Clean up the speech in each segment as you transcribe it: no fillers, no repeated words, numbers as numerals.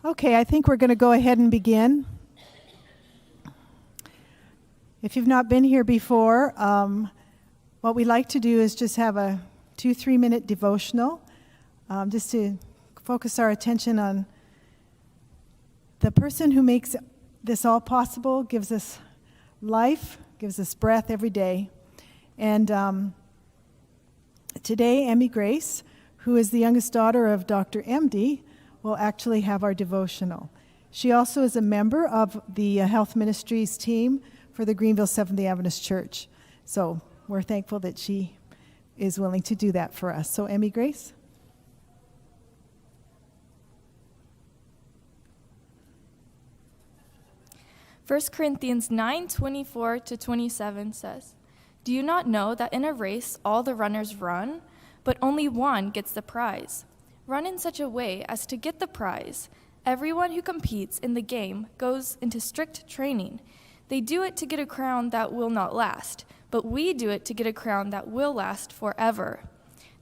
Okay, I think we're going to go ahead and begin. If you've not been here before, what we like to do is just have a 2-3 minute devotional, just to focus our attention on the person who makes this all possible, gives us life, gives us breath every day. And today, Emmy Grace, who is the youngest daughter of Dr. MD, will actually have our devotional. She also is a member of the Health Ministries team for the Greenville Seventh-day Adventist Church. So we're thankful that she is willing to do that for us. So Emmy Grace. 1 Corinthians 9:24-27 says, "Do you not know that in a race all the runners run, but only one gets the prize? Run in such a way as to get the prize. Everyone who competes in the game goes into strict training. They do it to get a crown that will not last, but we do it to get a crown that will last forever.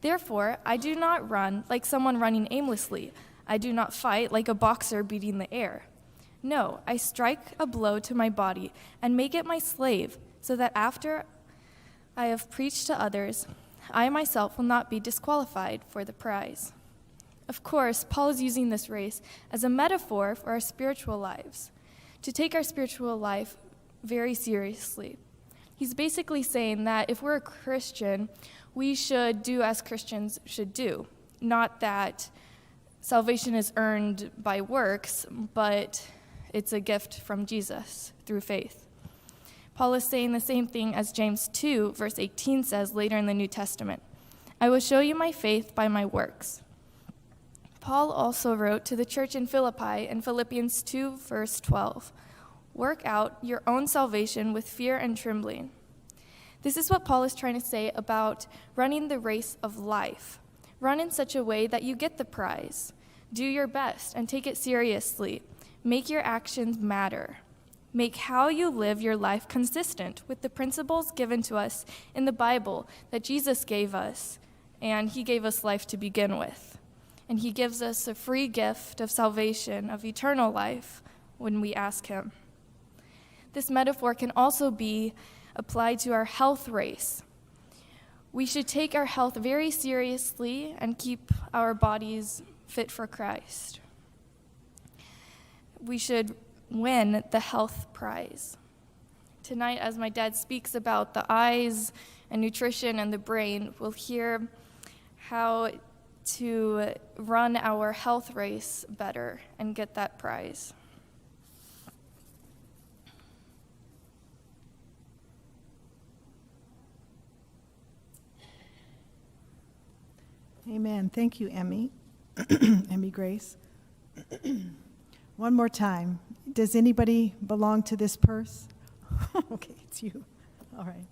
Therefore, I do not run like someone running aimlessly. I do not fight like a boxer beating the air. No, I strike a blow to my body and make it my slave, so that after I have preached to others, I myself will not be disqualified for the prize." Of course, Paul is using this race as a metaphor for our spiritual lives, to take our spiritual life very seriously. He's basically saying that if we're a Christian, we should do as Christians should do. Not that salvation is earned by works, but it's a gift from Jesus through faith. Paul is saying the same thing as James 2, verse 18 says later in the New Testament. "I will show you my faith by my works." Paul also wrote to the church in Philippi in Philippians 2, verse 12, "Work out your own salvation with fear and trembling." This is what Paul is trying to say about running the race of life. Run in such a way that you get the prize. Do your best and take it seriously. Make your actions matter. Make how you live your life consistent with the principles given to us in the Bible that Jesus gave us, and he gave us life to begin with. And he gives us a free gift of salvation, of eternal life, when we ask him. This metaphor can also be applied to our health race. We should take our health very seriously and keep our bodies fit for Christ. We should win the health prize. Tonight, as my dad speaks about the eyes and nutrition and the brain, we'll hear how to run our health race better and get that prize. Amen. Thank you, Emmy. Emmy Grace. One more time. Does anybody belong to this purse? Okay, it's you. All right.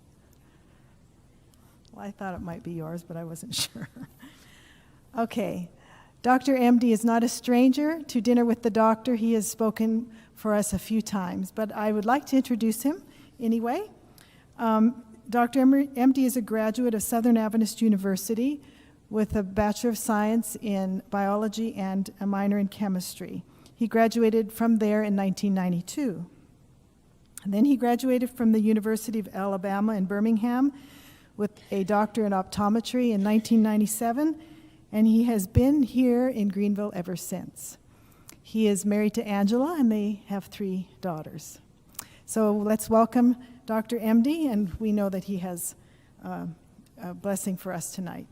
Well, I thought it might be yours, but I wasn't sure. Okay. Dr. MD is not a stranger to Dinner with the Doctor. He has spoken for us a few times, but I would like to introduce him anyway. Dr. MD is a graduate of Southern Adventist University with a Bachelor of Science in Biology and a minor in Chemistry. He graduated from there in 1992. And then he graduated from the University of Alabama in Birmingham with a doctor in optometry in 1997, and he has been here in Greenville ever since. He is married to Angela, and they have 3 daughters. So let's welcome Dr. MD, and we know that he has a blessing for us tonight.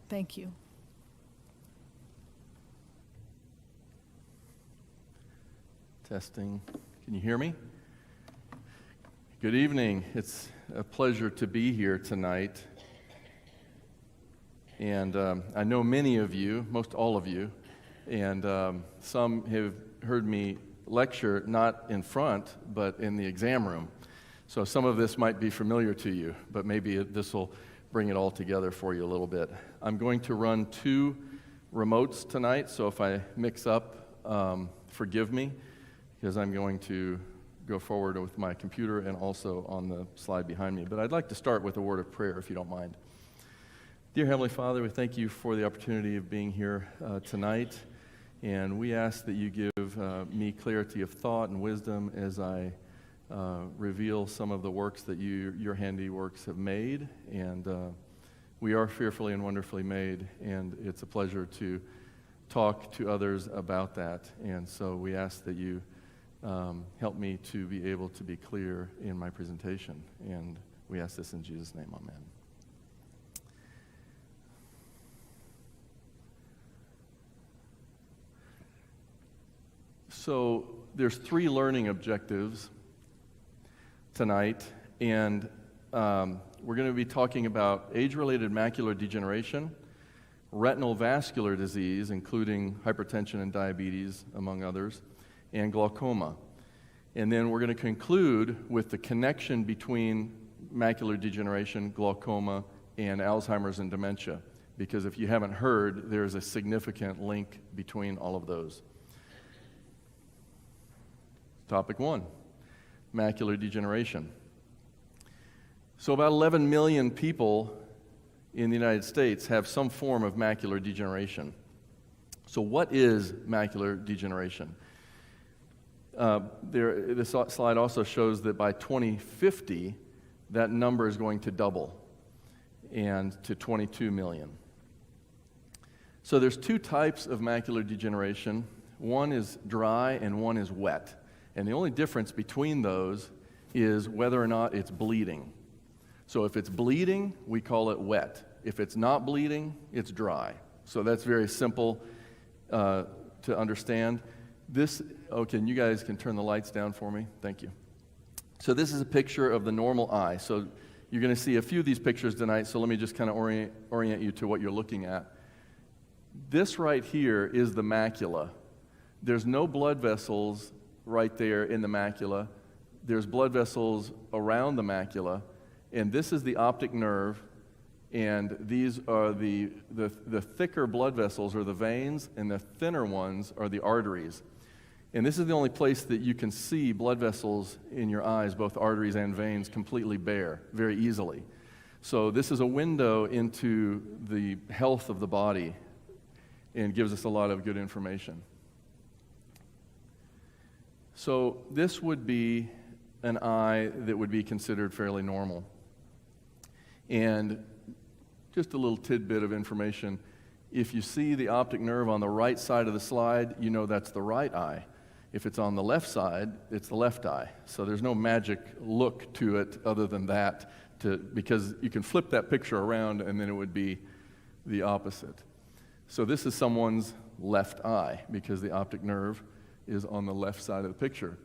Thank you. Testing. Can you hear me? Good evening. It's a pleasure to be here tonight. And I know many of you, most all of you, and some have heard me lecture not in front, but in the exam room. So some of this might be familiar to you, but maybe this will bring it all together for you a little bit. I'm going to run 2 remotes tonight, so if I mix up, forgive me, because I'm going to go forward with my computer and also on the slide behind me. But I'd like to start with a word of prayer, if you don't mind. Dear Heavenly Father, we thank you for the opportunity of being here tonight. And we ask that you give me clarity of thought and wisdom as I reveal some of the works that your handiworks have made. And we are fearfully and wonderfully made, and it's a pleasure to talk to others about that. And so we ask that you help me to be able to be clear in my presentation. And we ask this in Jesus' name, amen. So there's 3 learning objectives tonight, and we're going to be talking about age-related macular degeneration, retinal vascular disease, including hypertension and diabetes, among others, and glaucoma. And then we're going to conclude with the connection between macular degeneration, glaucoma, and Alzheimer's and dementia, because if you haven't heard, there's a significant link between all of those. Topic 1, macular degeneration. So about 11 million people in the United States have some form of macular degeneration. So what is macular degeneration? This slide also shows that by 2050, that number is going to double and to 22 million. So there's 2 types of macular degeneration. One is dry and one is wet. And the only difference between those is whether or not it's bleeding. So if it's bleeding, we call it wet. If it's not bleeding, it's dry. So that's very simple to understand. Can you guys turn the lights down for me? Thank you. So this is a picture of the normal eye. So you're going to see a few of these pictures tonight, so let me just kind of orient you to what you're looking at. This right here is the macula. There's no blood vessels right there in the macula. There's blood vessels around the macula, and this is the optic nerve, and these are the thicker blood vessels are the veins, and the thinner ones are the arteries. And this is the only place that you can see blood vessels in your eyes, both arteries and veins, completely bare, very easily. So this is a window into the health of the body and gives us a lot of good information. So this would be an eye that would be considered fairly normal. And just a little tidbit of information, if you see the optic nerve on the right side of the slide, you know that's the right eye. If it's on the left side, it's the left eye. So there's no magic look to it other than that, because you can flip that picture around and then it would be the opposite. So this is someone's left eye because the optic nerve is on the left side of the picture.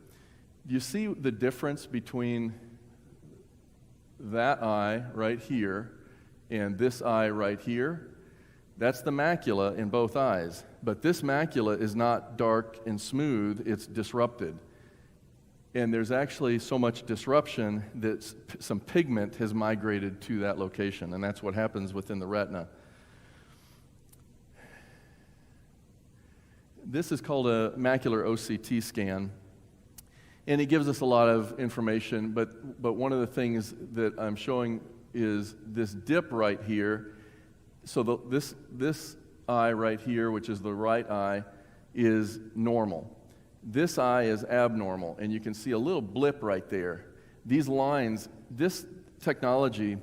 Do you see the difference between that eye right here and this eye right here? That's the macula in both eyes. But this macula is not dark and smooth, it's disrupted. And there's actually so much disruption that some pigment has migrated to that location, and that's what happens within the retina. This is called a macular OCT scan, and it gives us a lot of information, but one of the things that I'm showing is this dip right here. So this eye right here, which is the right eye, is normal. This eye is abnormal, and you can see a little blip right there. These lines, this technology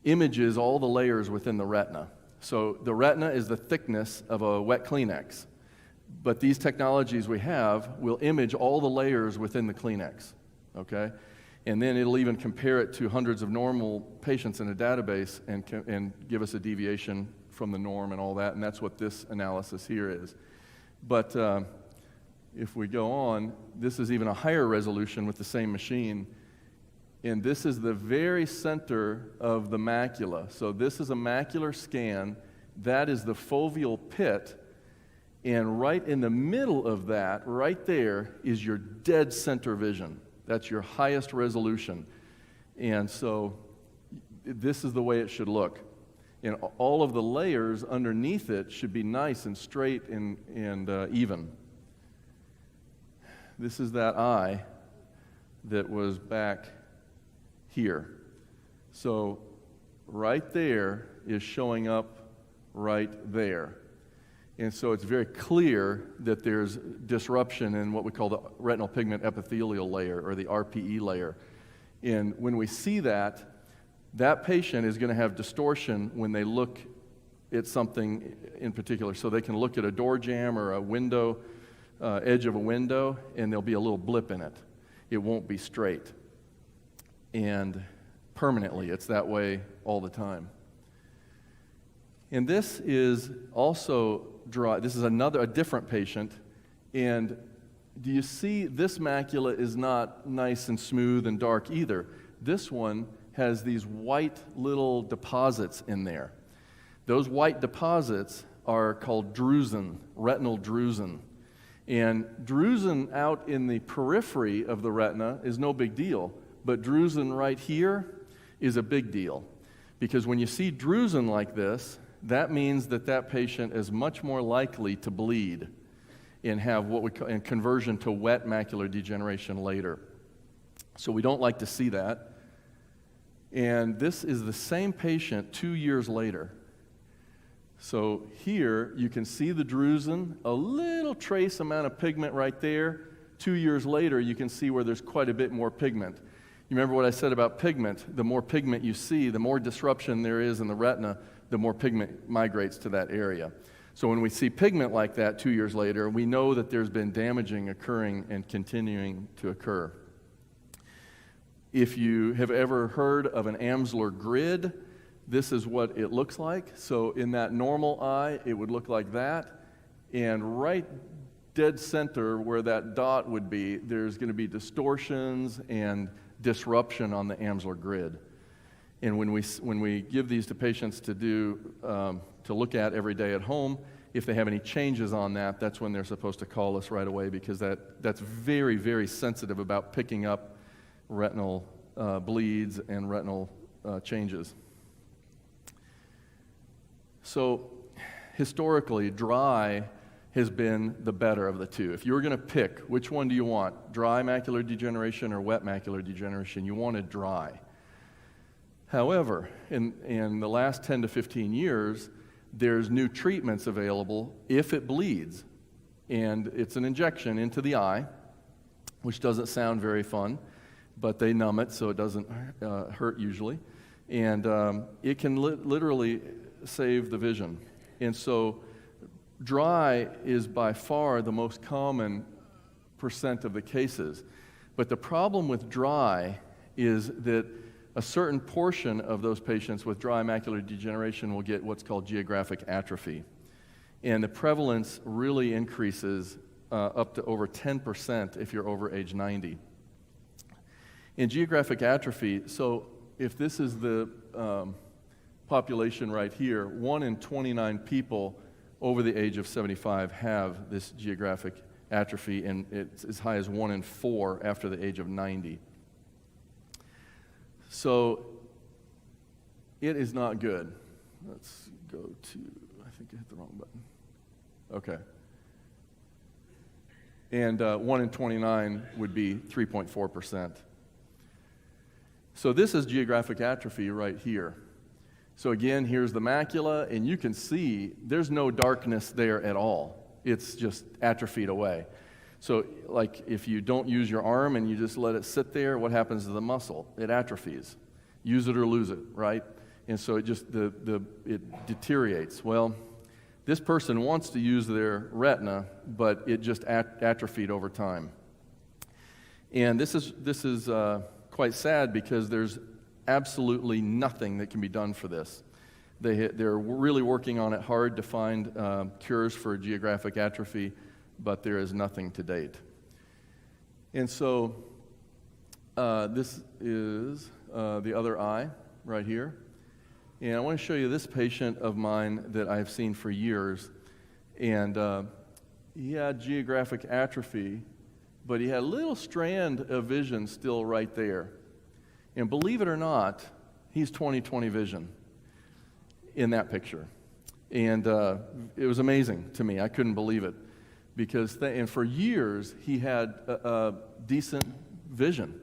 images all the layers within the retina. So the retina is the thickness of a wet Kleenex. But these technologies we have will image all the layers within the Kleenex, okay? And then it'll even compare it to hundreds of normal patients in a database and give us a deviation from the norm and all that, and that's what this analysis here is. But if we go on, this is even a higher resolution with the same machine, and this is the very center of the macula. So this is a macular scan. That is the foveal pit. And right in the middle of that, right there, is your dead center vision. That's your highest resolution. And so this is the way it should look. And all of the layers underneath it should be nice and straight and even. This is that eye that was back here. So right there is showing up right there. And so it's very clear that there's disruption in what we call the retinal pigment epithelial layer, or the RPE layer. And when we see that, that patient is going to have distortion when they look at something in particular. So they can look at a door jamb or a window, edge of a window, and there'll be a little blip in it. It won't be straight. And permanently, it's that way all the time. And this is also dry. This is a different patient. And do you see this macula is not nice and smooth and dark either. This one has these white little deposits in there. Those white deposits are called Druzen, retinal Druzen. And Druzen out in the periphery of the retina is no big deal, but Druzen right here is a big deal. Because when you see Druzen like this, that means that that patient is much more likely to bleed and have what we call conversion to wet macular degeneration later. So we don't like to see that. And this is the same patient 2 years later. So here you can see the drusen, a little trace amount of pigment right there. 2 years later, you can see where there's quite a bit more pigment. You remember what I said about pigment? The more pigment you see, the more disruption there is in the retina, the more pigment migrates to that area. So when we see pigment like that 2 years later, we know that there's been damaging occurring and continuing to occur. If you have ever heard of an Amsler grid, this is what it looks like. So in that normal eye, it would look like that. And right dead center where that dot would be, there's going to be distortions and disruption on the Amsler grid. And when we give these to patients to look at every day at home, if they have any changes on that, that's when they're supposed to call us right away, because that's very, very sensitive about picking up retinal bleeds and retinal changes. So historically, dry has been the better of the two. If you were going to pick, which one do you want? Dry macular degeneration or wet macular degeneration? You wanted dry. However, in the last 10 to 15 years, there's new treatments available if it bleeds. And it's an injection into the eye, which doesn't sound very fun, but they numb it so it doesn't hurt usually. And it can literally save the vision. And so dry is by far the most common percent of the cases. But the problem with dry is that a certain portion of those patients with dry macular degeneration will get what's called geographic atrophy. And the prevalence really increases up to over 10% if you're over age 90. In geographic atrophy, so if this is the population right here, 1 in 29 people over the age of 75 have this geographic atrophy, and it's as high as 1 in 4 after the age of 90. So it is not good. Let's go to, I think I hit the wrong button. Okay. And 1 in 29 would be 3.4%. So this is geographic atrophy right here. So again, here's the macula, and you can see there's no darkness there at all. It's just atrophied away. So like if you don't use your arm and you just let it sit there, what happens to the muscle? It atrophies. Use it or lose it, right? And so it just it deteriorates. Well, this person wants to use their retina, but it just atrophied over time. And this is quite sad because there's absolutely nothing that can be done for this. They're really working on it hard to find cures for geographic atrophy, but there is nothing to date. And so this is the other eye right here. And I want to show you this patient of mine that I've seen for years. And he had geographic atrophy, but he had a little strand of vision still right there. And believe it or not, he's 20/20 vision in that picture. And it was amazing to me. I couldn't believe it. And for years, he had decent vision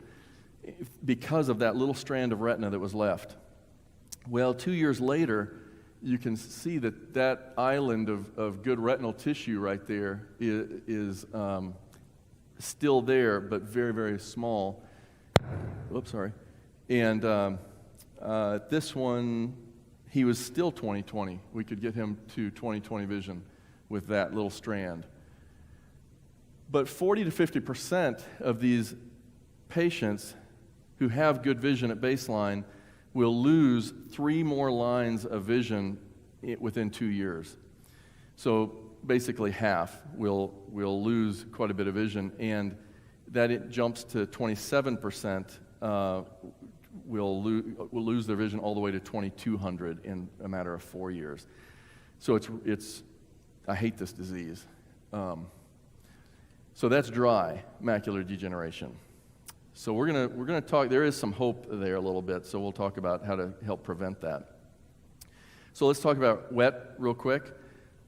because of that little strand of retina that was left. Well, 2 years later, you can see that island of good retinal tissue right there is still there, but very, very small. Oops, sorry. And this one, he was still 20/20. We could get him to 20/20 vision with that little strand. But 40 to 50% of these patients who have good vision at baseline will lose 3 more lines of vision within 2 years. So basically half will lose quite a bit of vision, and that it jumps to 27% will lose their vision all the way to 2200 in a matter of 4 years. So it's I hate this disease. So that's dry macular degeneration. So we're gonna talk. There is some hope there a little bit. So we'll talk about how to help prevent that. So let's talk about wet real quick.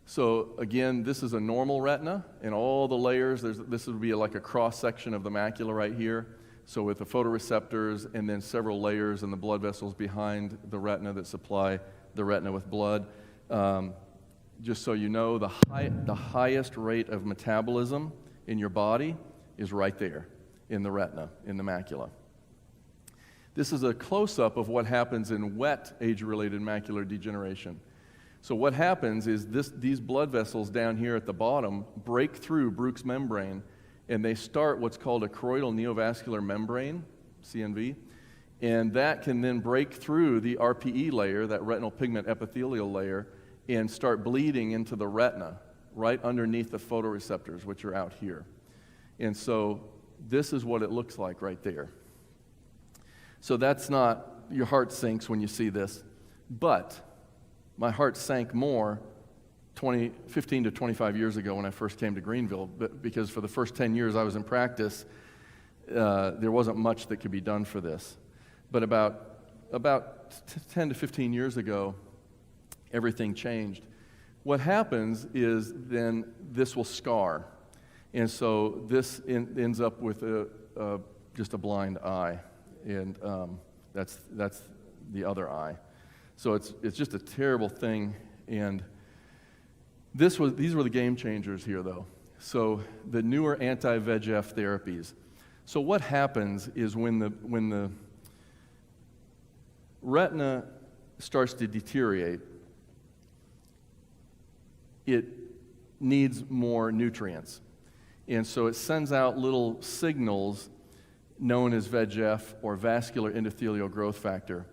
So again, this is a normal retina, and all the layers. This would be like a cross section of the macula right here. So with the photoreceptors and then several layers and the blood vessels behind the retina that supply the retina with blood. Just so you know, the highest rate of metabolism in your body is right there in the retina, in the macula. This is a close-up of what happens in wet age-related macular degeneration. So what happens is these blood vessels down here at the bottom break through Bruch's membrane, and they start what's called a choroidal neovascular membrane, CNV, and that can then break through the RPE layer, that retinal pigment epithelial layer, and start bleeding into the retina, right underneath the photoreceptors, which are out here. And so this is what it looks like right there. So that's not, your heart sinks when you see this, but my heart sank more 15 to 25 years ago when I first came to Greenville, because for the first 10 years I was in practice, there wasn't much that could be done for this. But about 10 to 15 years ago, everything changed. What happens is then this will scar. And so this ends up with just a blind eye. And that's the other eye. So it's just a terrible thing. And these were the game changers here, though. So the newer anti-VEGF therapies. So what happens is when the retina starts to deteriorate, it needs more nutrients. And so it sends out little signals known as VEGF, or vascular endothelial growth factor.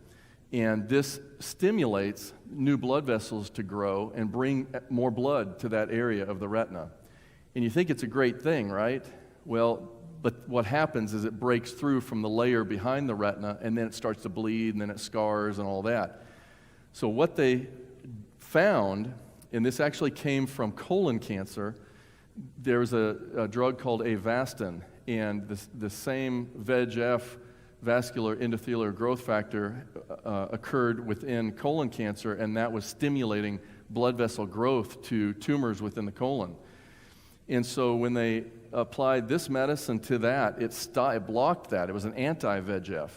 And this stimulates new blood vessels to grow and bring more blood to that area of the retina. And you think it's a great thing, right? Well, but what happens is it breaks through from the layer behind the retina, and then it starts to bleed, and then it scars and all that. So what they found, and this actually came from colon cancer, there was a drug called Avastin, and the same VEGF, vascular endothelial growth factor, occurred within colon cancer, and that was stimulating blood vessel growth to tumors within the colon. And so when they applied this medicine to that, it blocked that. It was an anti-VEGF.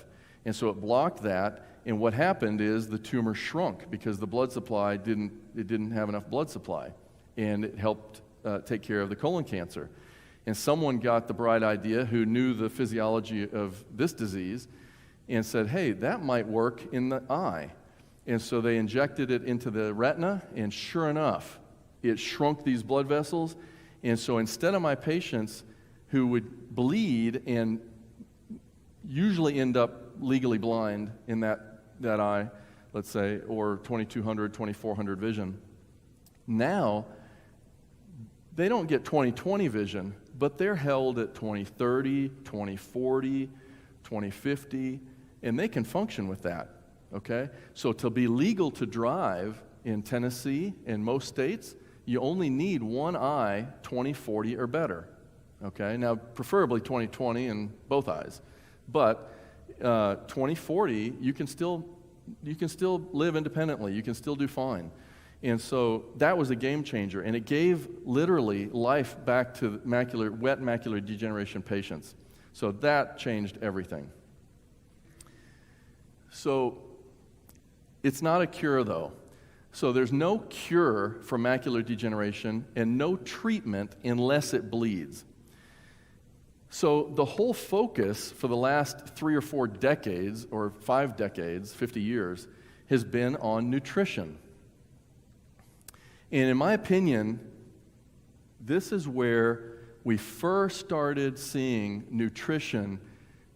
And so it blocked that, and what happened is the tumor shrunk because the blood supply didn't have enough blood supply, and it helped take care of the colon cancer. And someone got the bright idea who knew the physiology of this disease and said, hey, that might work in the eye. And so they injected it into the retina, and sure enough, it shrunk these blood vessels. And so instead of my patients who would bleed and usually end up legally blind in that eye, let's say, or 2200, 2400 vision, now they don't get 20/20 vision, but they're held at 20/30, 20/40, 20/50, and they can function with that, okay? So to be legal to drive in Tennessee and most states, you only need one eye 20/40 or better, okay? Now, preferably 20/20 in both eyes, but 20/40, you can still live independently. You can still do fine. And so that was a game changer, and it gave literally life back to wet macular degeneration patients. So that changed everything. So it's not a cure, though. So there's no cure for macular degeneration and no treatment unless it bleeds. So the whole focus for the last 3 or 4 decades, or 5 decades, 50 years, has been on nutrition. And in my opinion, this is where we first started seeing nutrition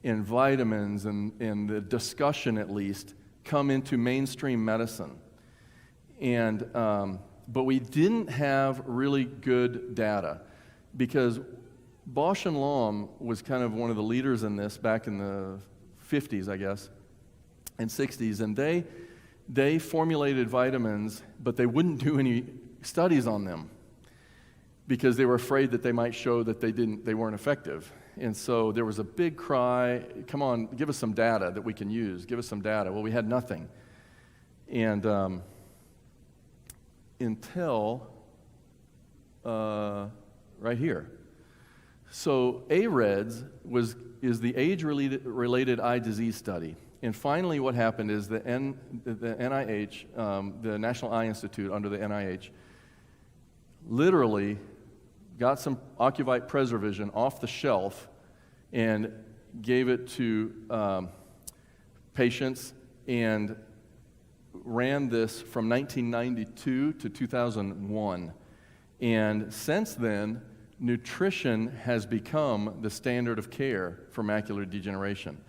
and vitamins and the discussion, at least, come into mainstream medicine. And but we didn't have really good data, because Bausch and Lomb was kind of one of the leaders in this back in the 50s, I guess, and 60s, and they formulated vitamins, but they wouldn't do any studies on them because they were afraid that they might show that they weren't effective. And so there was a big cry, come on, give us some data that we can use, give us some data. Well, we had nothing. And until right here. So AREDS is the age-related eye disease study. And finally what happened is the NIH, the National Eye Institute under the NIH, literally got some Ocuvite Preservision off the shelf and gave it to patients and ran this from 1992 to 2001. And since then, nutrition has become the standard of care for macular degeneration.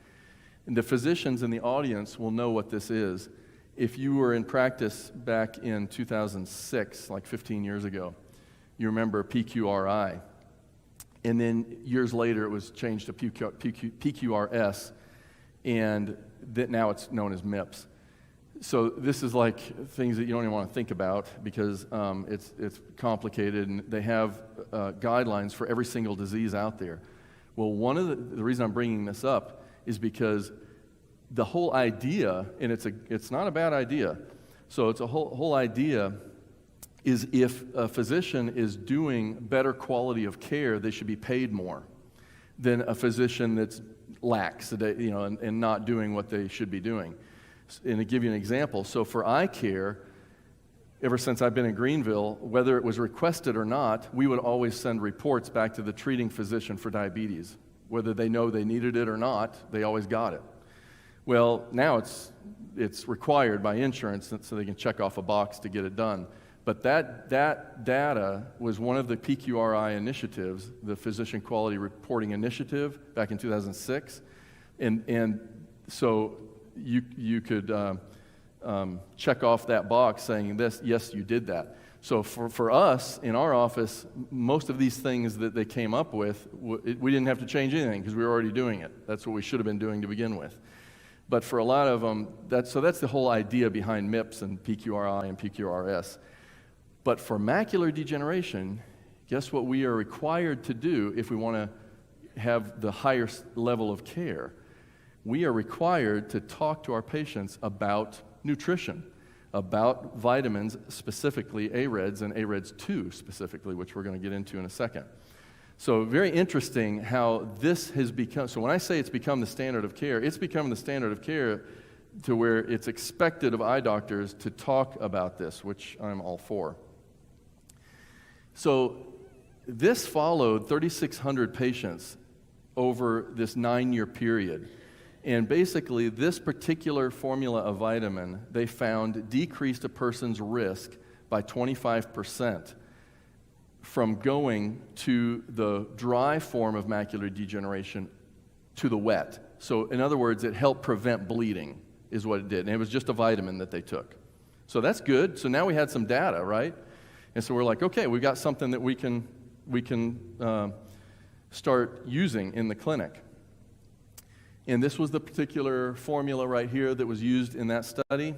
And the physicians in the audience will know what this is. If you were in practice back in 2006, like 15 years ago, you remember PQRI. And then years later, it was changed to PQRS, and now it's known as MIPS. So this is like things that you don't even want to think about because it's complicated, and they have guidelines for every single disease out there. Well, one of the reason I'm bringing this up is because the whole idea, and it's not a bad idea. So it's a whole idea is if a physician is doing better quality of care, they should be paid more than a physician that's lax, and not doing what they should be doing. And to give you an example, so for eye care, ever since I've been in Greenville, whether it was requested or not, we would always send reports back to the treating physician for diabetes. Whether they know they needed it or not, they always got it. Well, now it's required by insurance so they can check off a box to get it done. But that data was one of the PQRI initiatives, the Physician Quality Reporting Initiative, back in 2006. And so you could check off that box saying this, yes, you did that. So for us, in our office, most of these things that they came up with, we didn't have to change anything because we were already doing it. That's what we should have been doing to begin with. But for a lot of them, that's the whole idea behind MIPS and PQRI and PQRS. But for macular degeneration, guess what we are required to do if we want to have the higher level of care? We are required to talk to our patients about nutrition, about vitamins, specifically AREDS and AREDS 2 specifically, which we're going to get into in a second. So very interesting how this has become, so when I say it's become the standard of care, it's become the standard of care to where it's expected of eye doctors to talk about this, which I'm all for. So this followed 3,600 patients over this 9-year period. And basically, this particular formula of vitamin, they found decreased a person's risk by 25% from going to the dry form of macular degeneration to the wet. So in other words, it helped prevent bleeding is what it did. And it was just a vitamin that they took. So that's good. So now we had some data, right? And so we're like, okay, we've got something that we can start using in the clinic. And this was the particular formula right here that was used in that study.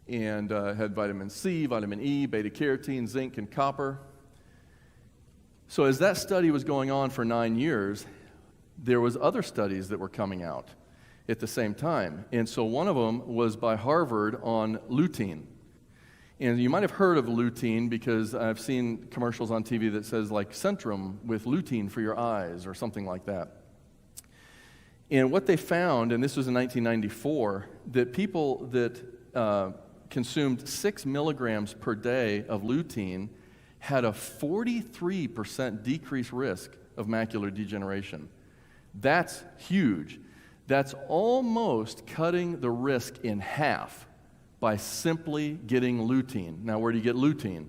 And had vitamin C, vitamin E, beta-carotene, zinc, and copper. So as that study was going on for 9 years, there was other studies that were coming out at the same time. And so one of them was by Harvard on lutein. And you might have heard of lutein because I've seen commercials on TV that says like Centrum with lutein for your eyes or something like that. And what they found, and this was in 1994, that people that consumed 6 milligrams per day of lutein had a 43% decreased risk of macular degeneration. That's huge. That's almost cutting the risk in half by simply getting lutein. Now, where do you get lutein?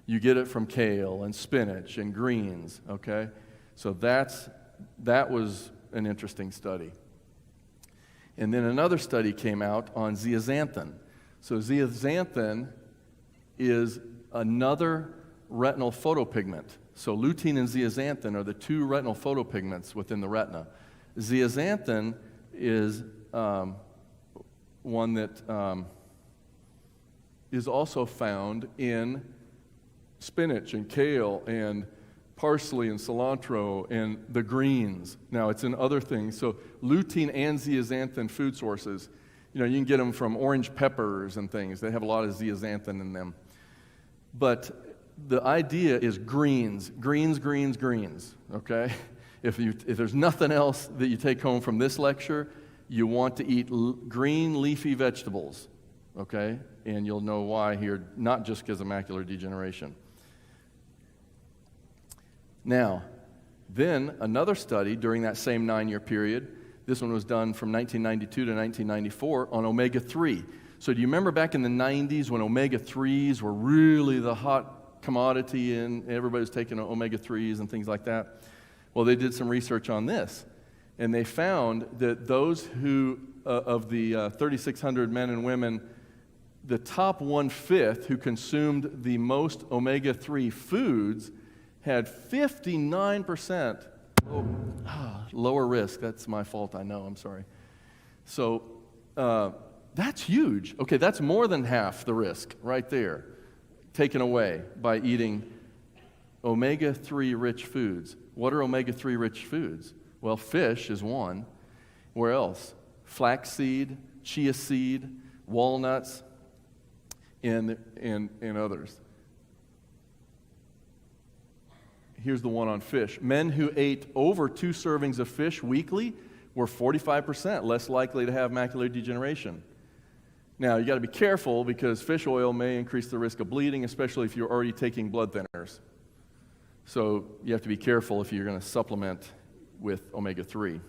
You get it from kale and spinach and greens, okay? So that was an interesting study. And then another study came out on zeaxanthin. So zeaxanthin is another retinal photopigment. So lutein and zeaxanthin are the two retinal photopigments within the retina. Zeaxanthin is one that is also found in spinach and kale and parsley and cilantro and the greens. Now, it's in other things. So lutein and zeaxanthin food sources, you can get them from orange peppers and things. They have a lot of zeaxanthin in them. But the idea is greens, okay? If there's nothing else that you take home from this lecture, you want to eat green leafy vegetables, okay? And you'll know why here, not just because of macular degeneration. Now, then another study during that same 9-year period, this one was done from 1992 to 1994 on omega-3. So do you remember back in the 90s when omega-3s were really the hot commodity and everybody was taking omega-3s and things like that? Well, they did some research on this, and they found that those who, of the 3,600 men and women, the top 1/5 who consumed the most omega-3 foods had 59% lower risk. That's my fault, I know, I'm sorry. So that's huge. Okay, that's more than half the risk right there, taken away by eating omega-3 rich foods. What are omega-3 rich foods? Well, fish is one. Where else? Flaxseed, chia seed, walnuts, and others. Here's the one on fish. Men who ate over 2 servings of fish weekly were 45% less likely to have macular degeneration. Now, you got to be careful because fish oil may increase the risk of bleeding, especially if you're already taking blood thinners. So you have to be careful if you're going to supplement with omega-3.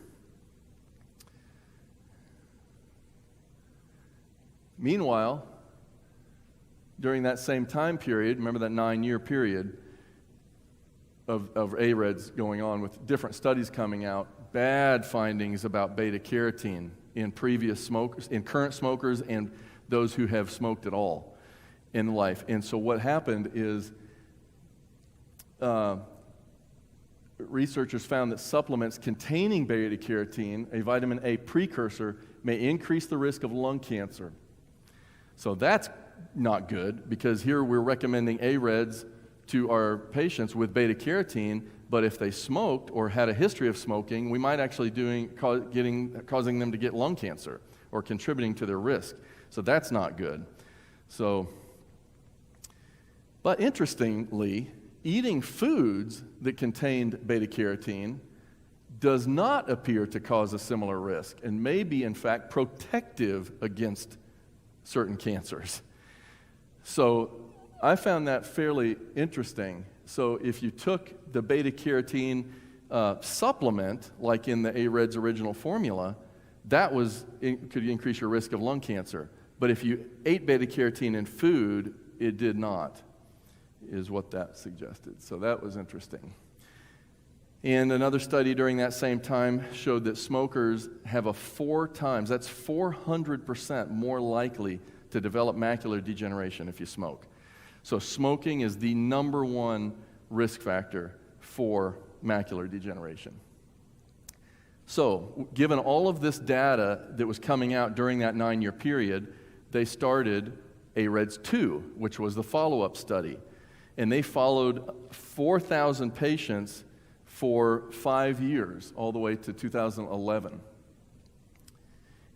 Meanwhile, during that same time period, remember that 9-year period of AREDS going on with different studies coming out, bad findings about beta-carotene in previous smokers, in current smokers and those who have smoked at all in life. And so what happened is researchers found that supplements containing beta-carotene, a vitamin A precursor, may increase the risk of lung cancer. So that's not good because here we're recommending AREDS to our patients with beta-carotene, but if they smoked or had a history of smoking, we might actually causing them to get lung cancer or contributing to their risk. So that's not good. But interestingly, eating foods that contained beta-carotene does not appear to cause a similar risk and may be, in fact, protective against certain cancers. So I found that fairly interesting. So if you took the beta-carotene supplement, like in the AREDS original formula, could increase your risk of lung cancer. But if you ate beta-carotene in food, it did not, is what that suggested. So that was interesting. And another study during that same time showed that smokers have a 400% more likely to develop macular degeneration if you smoke. So smoking is the number one risk factor for macular degeneration. So, given all of this data that was coming out during that 9-year period, they started AREDS 2, which was the follow-up study. And they followed 4,000 patients for 5 years, all the way to 2011.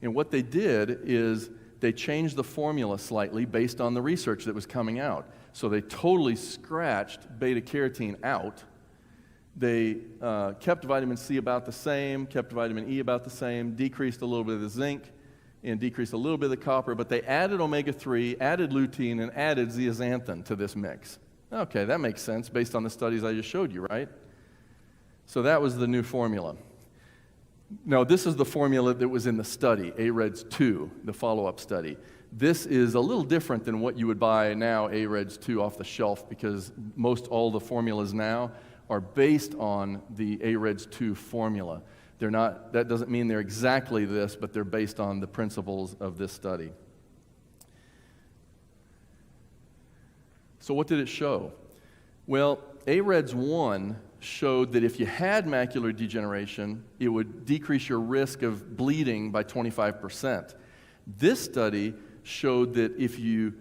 And what they did is they changed the formula slightly based on the research that was coming out. So they totally scratched beta-carotene out. They kept vitamin C about the same, kept vitamin E about the same, decreased a little bit of the zinc, and decreased a little bit of the copper, but they added omega-3, added lutein, and added zeaxanthin to this mix. Okay, that makes sense based on the studies I just showed you, right? So that was the new formula. Now, this is the formula that was in the study, AREDS 2, the follow-up study. This is a little different than what you would buy now, AREDS 2, off the shelf, because most all the formulas now are based on the AREDS 2 formula. They're not, that doesn't mean they're exactly this, but they're based on the principles of this study. So what did it show? Well, AREDS 1 showed that if you had macular degeneration, it would decrease your risk of bleeding by 25%. This study showed that if you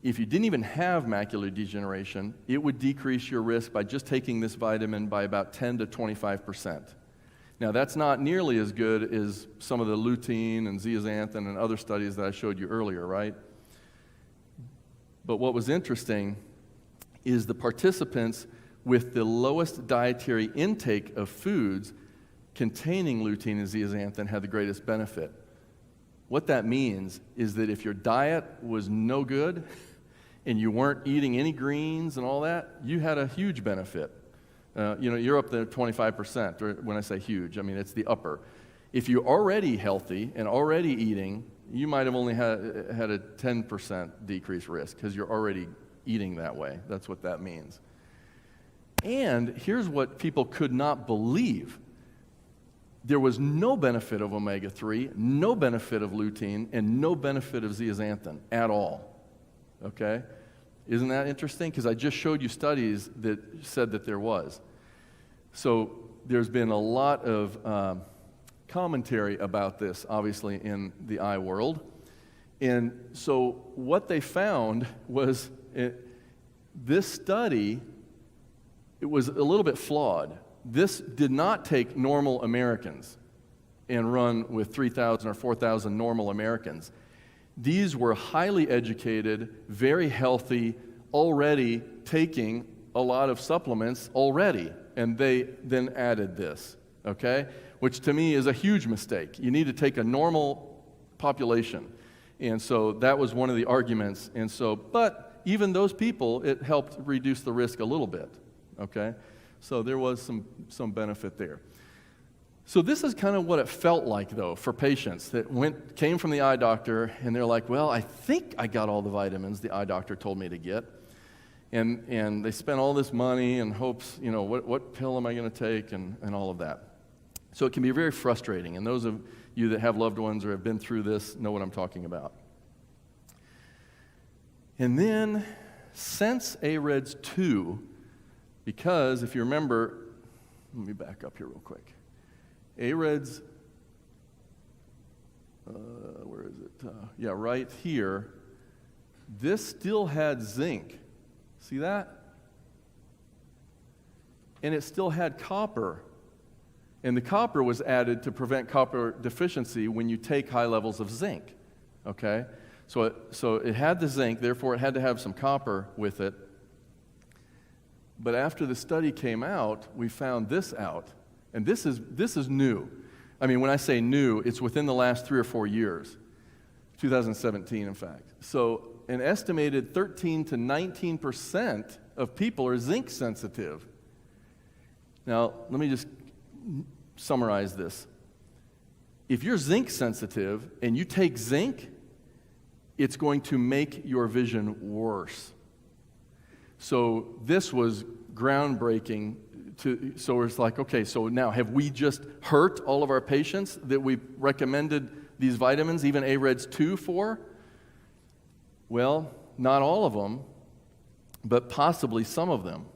didn't even have macular degeneration, it would decrease your risk by just taking this vitamin by about 10 to 25%. Now, that's not nearly as good as some of the lutein and zeaxanthin and other studies that I showed you earlier, right? But what was interesting is the participants with the lowest dietary intake of foods containing lutein and zeaxanthin had the greatest benefit. What that means is that if your diet was no good and you weren't eating any greens and all that, you had a huge benefit. You're up there 25%, or when I say huge, I mean it's the upper. If you're already healthy and already eating, you might have only had a 10% decreased risk because you're already eating that way. That's what that means. And here's what people could not believe. There was no benefit of omega-3, no benefit of lutein, and no benefit of zeaxanthin at all. Okay? Isn't that interesting? Because I just showed you studies that said that there was. So there's been a lot of commentary about this, obviously, in the eye world. And so what they found was this study, it was a little bit flawed. This did not take normal Americans and run with 3,000 or 4,000 normal Americans. These were highly educated, very healthy, already taking a lot of supplements already, and they then added this, okay? Which to me is a huge mistake. You need to take a normal population. And so that was one of the arguments. And so, but even those people, it helped reduce the risk a little bit, okay? So there was some benefit there. So this is kind of what it felt like, though, for patients that came from the eye doctor, and they're like, well, I think I got all the vitamins the eye doctor told me to get. And they spent all this money in hopes, what pill am I going to take and all of that. So it can be very frustrating, and those of you that have loved ones or have been through this know what I'm talking about. And then, since AREDS 2, because if you remember, let me back up here real quick. AREDS, where is it? Right here. This still had zinc. See that? And it still had copper. And the copper was added to prevent copper deficiency when you take high levels of zinc. Okay? So it had the zinc, therefore it had to have some copper with it. But after the study came out, we found this out. And this is new. I mean, when I say new, it's within the last 3 or 4 years. 2017, in fact. So an estimated 13 to 19% of people are zinc sensitive. Now, let me just summarize this. If you're zinc sensitive and you take zinc, it's going to make your vision worse. So this was groundbreaking. So it's like, okay, so now have we just hurt all of our patients that we recommended these vitamins, even AREDS 2 for? Well, not all of them, but possibly some of them.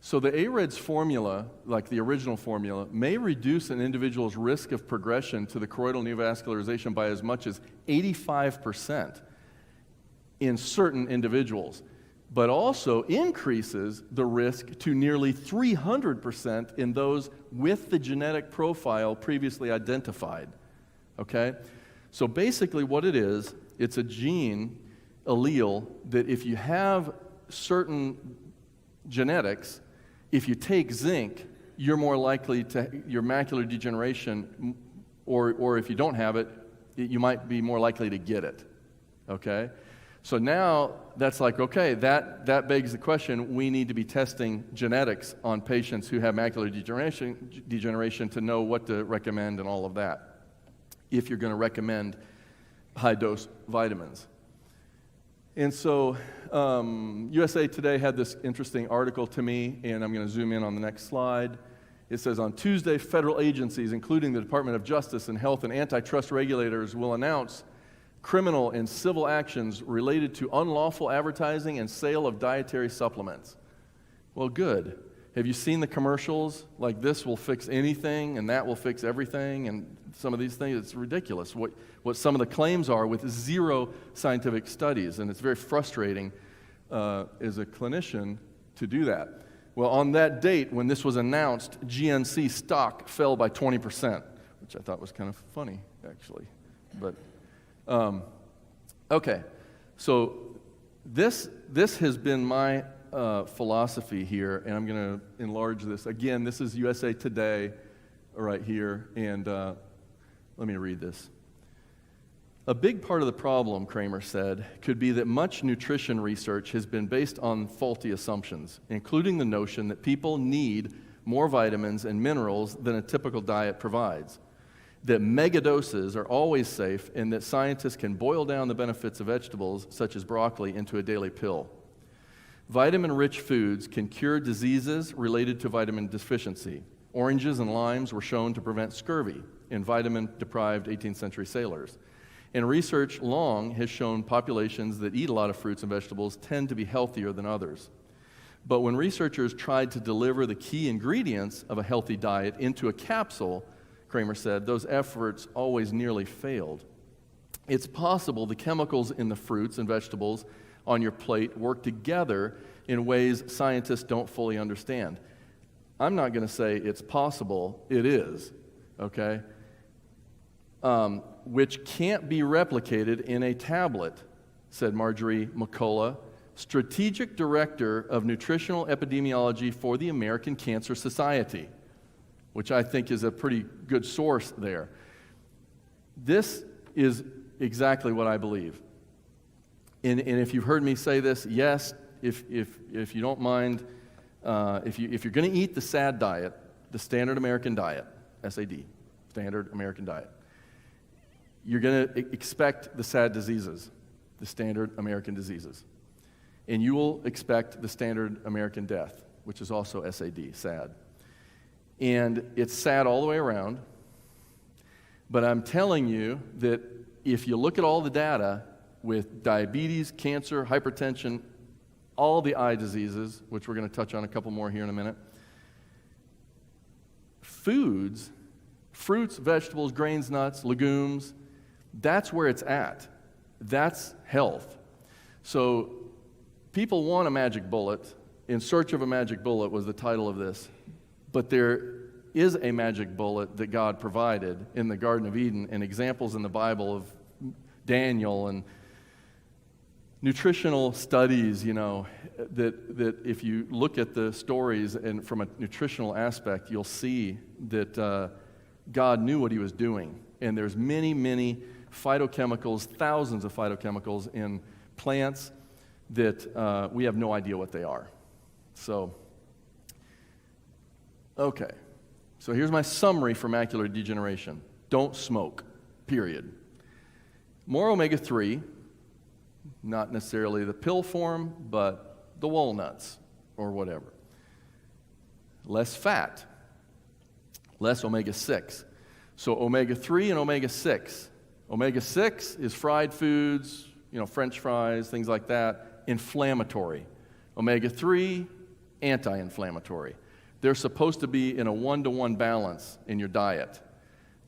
So the AREDS formula, like the original formula, may reduce an individual's risk of progression to the choroidal neovascularization by as much as 85% in certain individuals, but also increases the risk to nearly 300% in those with the genetic profile previously identified, okay? So basically what it is, it's a gene, allele, that if you have certain genetics, if you take zinc, you're more likely to, your macular degeneration, or if you don't have it, you might be more likely to get it, okay? So now that's like, okay, that begs the question, we need to be testing genetics on patients who have macular degeneration to know what to recommend and all of that, if you're going to recommend high-dose vitamins. And so USA Today had this interesting article to me, and I'm going to zoom in on the next slide. It says, on Tuesday, federal agencies, including the Department of Justice and health and antitrust regulators, will announce criminal and civil actions related to unlawful advertising and sale of dietary supplements. Well, good. Have you seen the commercials? Like, this will fix anything, and that will fix everything, and some of these things, it's ridiculous what some of the claims are with zero scientific studies, and it's very frustrating as a clinician to do that. Well, on that date, when this was announced, GNC stock fell by 20%, which I thought was kind of funny, actually. But, okay, so this has been my philosophy here, and I'm going to enlarge this. Again, this is USA Today right here, and let me read this. A big part of the problem, Kramer said, could be that much nutrition research has been based on faulty assumptions, including the notion that people need more vitamins and minerals than a typical diet provides, that megadoses are always safe, and that scientists can boil down the benefits of vegetables, such as broccoli, into a daily pill. Vitamin-rich foods can cure diseases related to vitamin deficiency. Oranges and limes were shown to prevent scurvy in vitamin-deprived 18th century sailors. And research long has shown populations that eat a lot of fruits and vegetables tend to be healthier than others. But when researchers tried to deliver the key ingredients of a healthy diet into a capsule, Kramer said, those efforts always nearly failed. It's possible the chemicals in the fruits and vegetables on your plate work together in ways scientists don't fully understand. I'm not going to say it's possible, it is, okay? Which can't be replicated in a tablet, said Marjorie McCullough, Strategic Director of Nutritional Epidemiology for the American Cancer Society, which I think is a pretty good source there. This is exactly what I believe. And if you've heard me say this, yes, if you don't mind, if you're going to eat the SAD diet, the Standard American Diet, SAD, Standard American Diet, you're going to expect the SAD diseases, the Standard American diseases. And you will expect the Standard American death, which is also SAD, SAD. And it's sad all the way around, but I'm telling you that if you look at all the data with diabetes, cancer, hypertension, all the eye diseases, which we're going to touch on a couple more here in a minute, foods, fruits, vegetables, grains, nuts, legumes, that's where it's at. That's health. So people want a magic bullet. In Search of a Magic Bullet was the title of this. But there is a magic bullet that God provided in the Garden of Eden, and examples in the Bible of Daniel and nutritional studies, you know, that if you look at the stories and from a nutritional aspect, you'll see that God knew what he was doing. And there's many, many phytochemicals, thousands of phytochemicals in plants that we have no idea what they are. So, okay. So here's my summary for macular degeneration. Don't smoke, period. More omega-3, not necessarily the pill form, but the walnuts or whatever. Less fat, less omega-6. So omega-3 and omega-6. Omega-6 is fried foods, you know, French fries, things like that, inflammatory. Omega-3, anti-inflammatory. They're supposed to be in a 1-to-1 balance in your diet.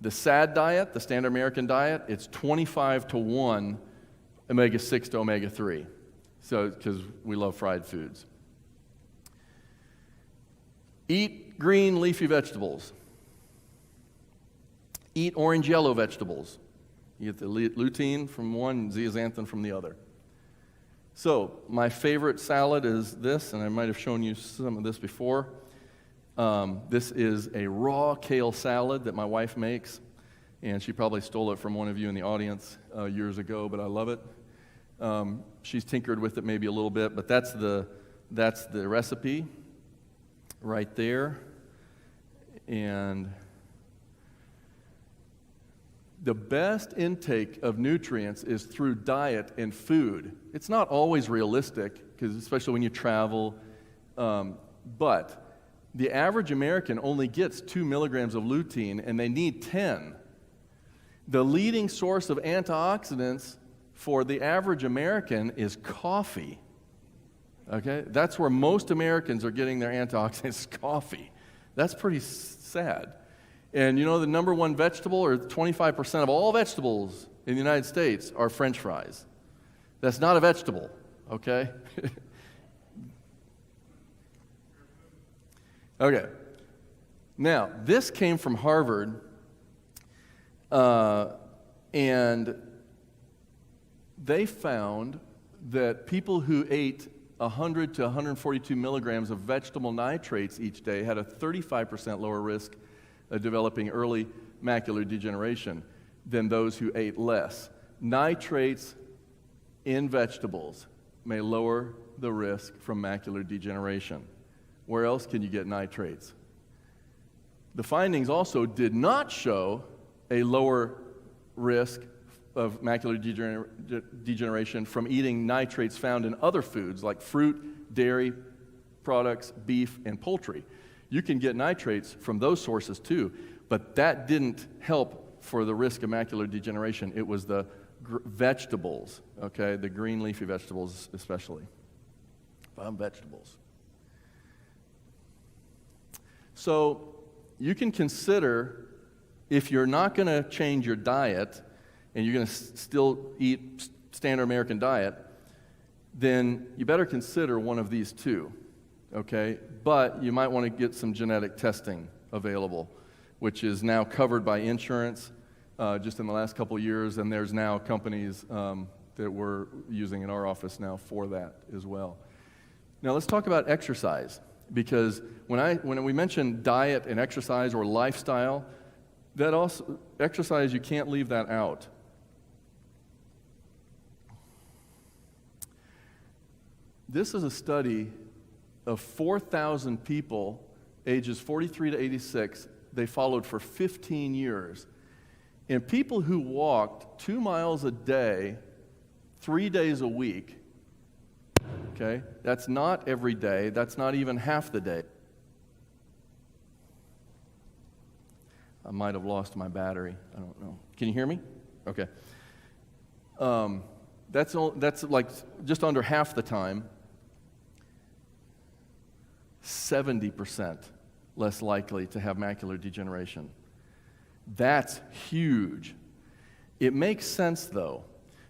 The SAD diet, the Standard American Diet, it's 25-to-1 omega-6 to omega-3, so because we love fried foods. Eat green leafy vegetables. Eat orange-yellow vegetables. You get the lutein from one, zeaxanthin from the other. So my favorite salad is this, and I might have shown you some of this before. This is a raw kale salad that my wife makes, and she probably stole it from one of you in the audience years ago, but I love it. She's tinkered with it maybe a little bit, but that's the recipe right there. And the best intake of nutrients is through diet and food. It's not always realistic, because especially when you travel, but the average American only gets 2 milligrams of lutein, and they need 10. The leading source of antioxidants for the average American is coffee. Okay? That's where most Americans are getting their antioxidants, coffee. That's pretty sad. And you know the number one vegetable, or 25% of all vegetables in the United States, are French fries. That's not a vegetable, okay? Okay. Now, this came from Harvard, and they found that people who ate 100 to 142 milligrams of vegetable nitrates each day had a 35% lower risk of developing early macular degeneration than those who ate less. Nitrates in vegetables may lower the risk from macular degeneration. Where else can you get nitrates? The findings also did not show a lower risk of macular degeneration from eating nitrates found in other foods like fruit, dairy products, beef, and poultry. You can get nitrates from those sources too, but that didn't help for the risk of macular degeneration. It was the vegetables, okay, the green leafy vegetables especially. Vegetables. So you can consider, if you're not going to change your diet and you're going to still eat standard American diet, then you better consider one of these two, okay? But you might want to get some genetic testing available, which is now covered by insurance just in the last couple of years, and there's now companies that we're using in our office now for that as well. Now let's talk about exercise, because when we mention diet and exercise or lifestyle, that also, exercise, you can't leave that out. This is a study of 4,000 people, ages 43 to 86, they followed for 15 years. And people who walked 2 miles a day, 3 days a week, okay, that's not every day, that's not even half the day. I might have lost my battery, I don't know. Can you hear me? Okay. That's like just under half the time. 70% less likely to have macular degeneration. That's huge. It makes sense, though,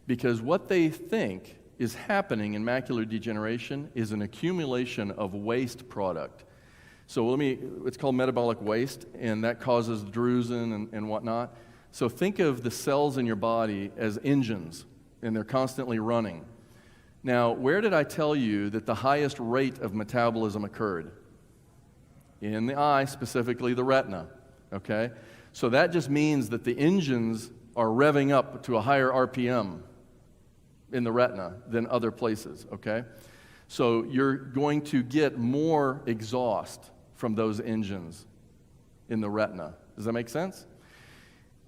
because what they think is happening in macular degeneration is an accumulation of waste product. So it's called metabolic waste, and that causes drusen and whatnot. So think of the cells in your body as engines, and they're constantly running. Now, where did I tell you that the highest rate of metabolism occurred? In the eye, specifically the retina, okay? So that just means that the engines are revving up to a higher RPM in the retina than other places, okay? So you're going to get more exhaust from those engines in the retina. Does that make sense?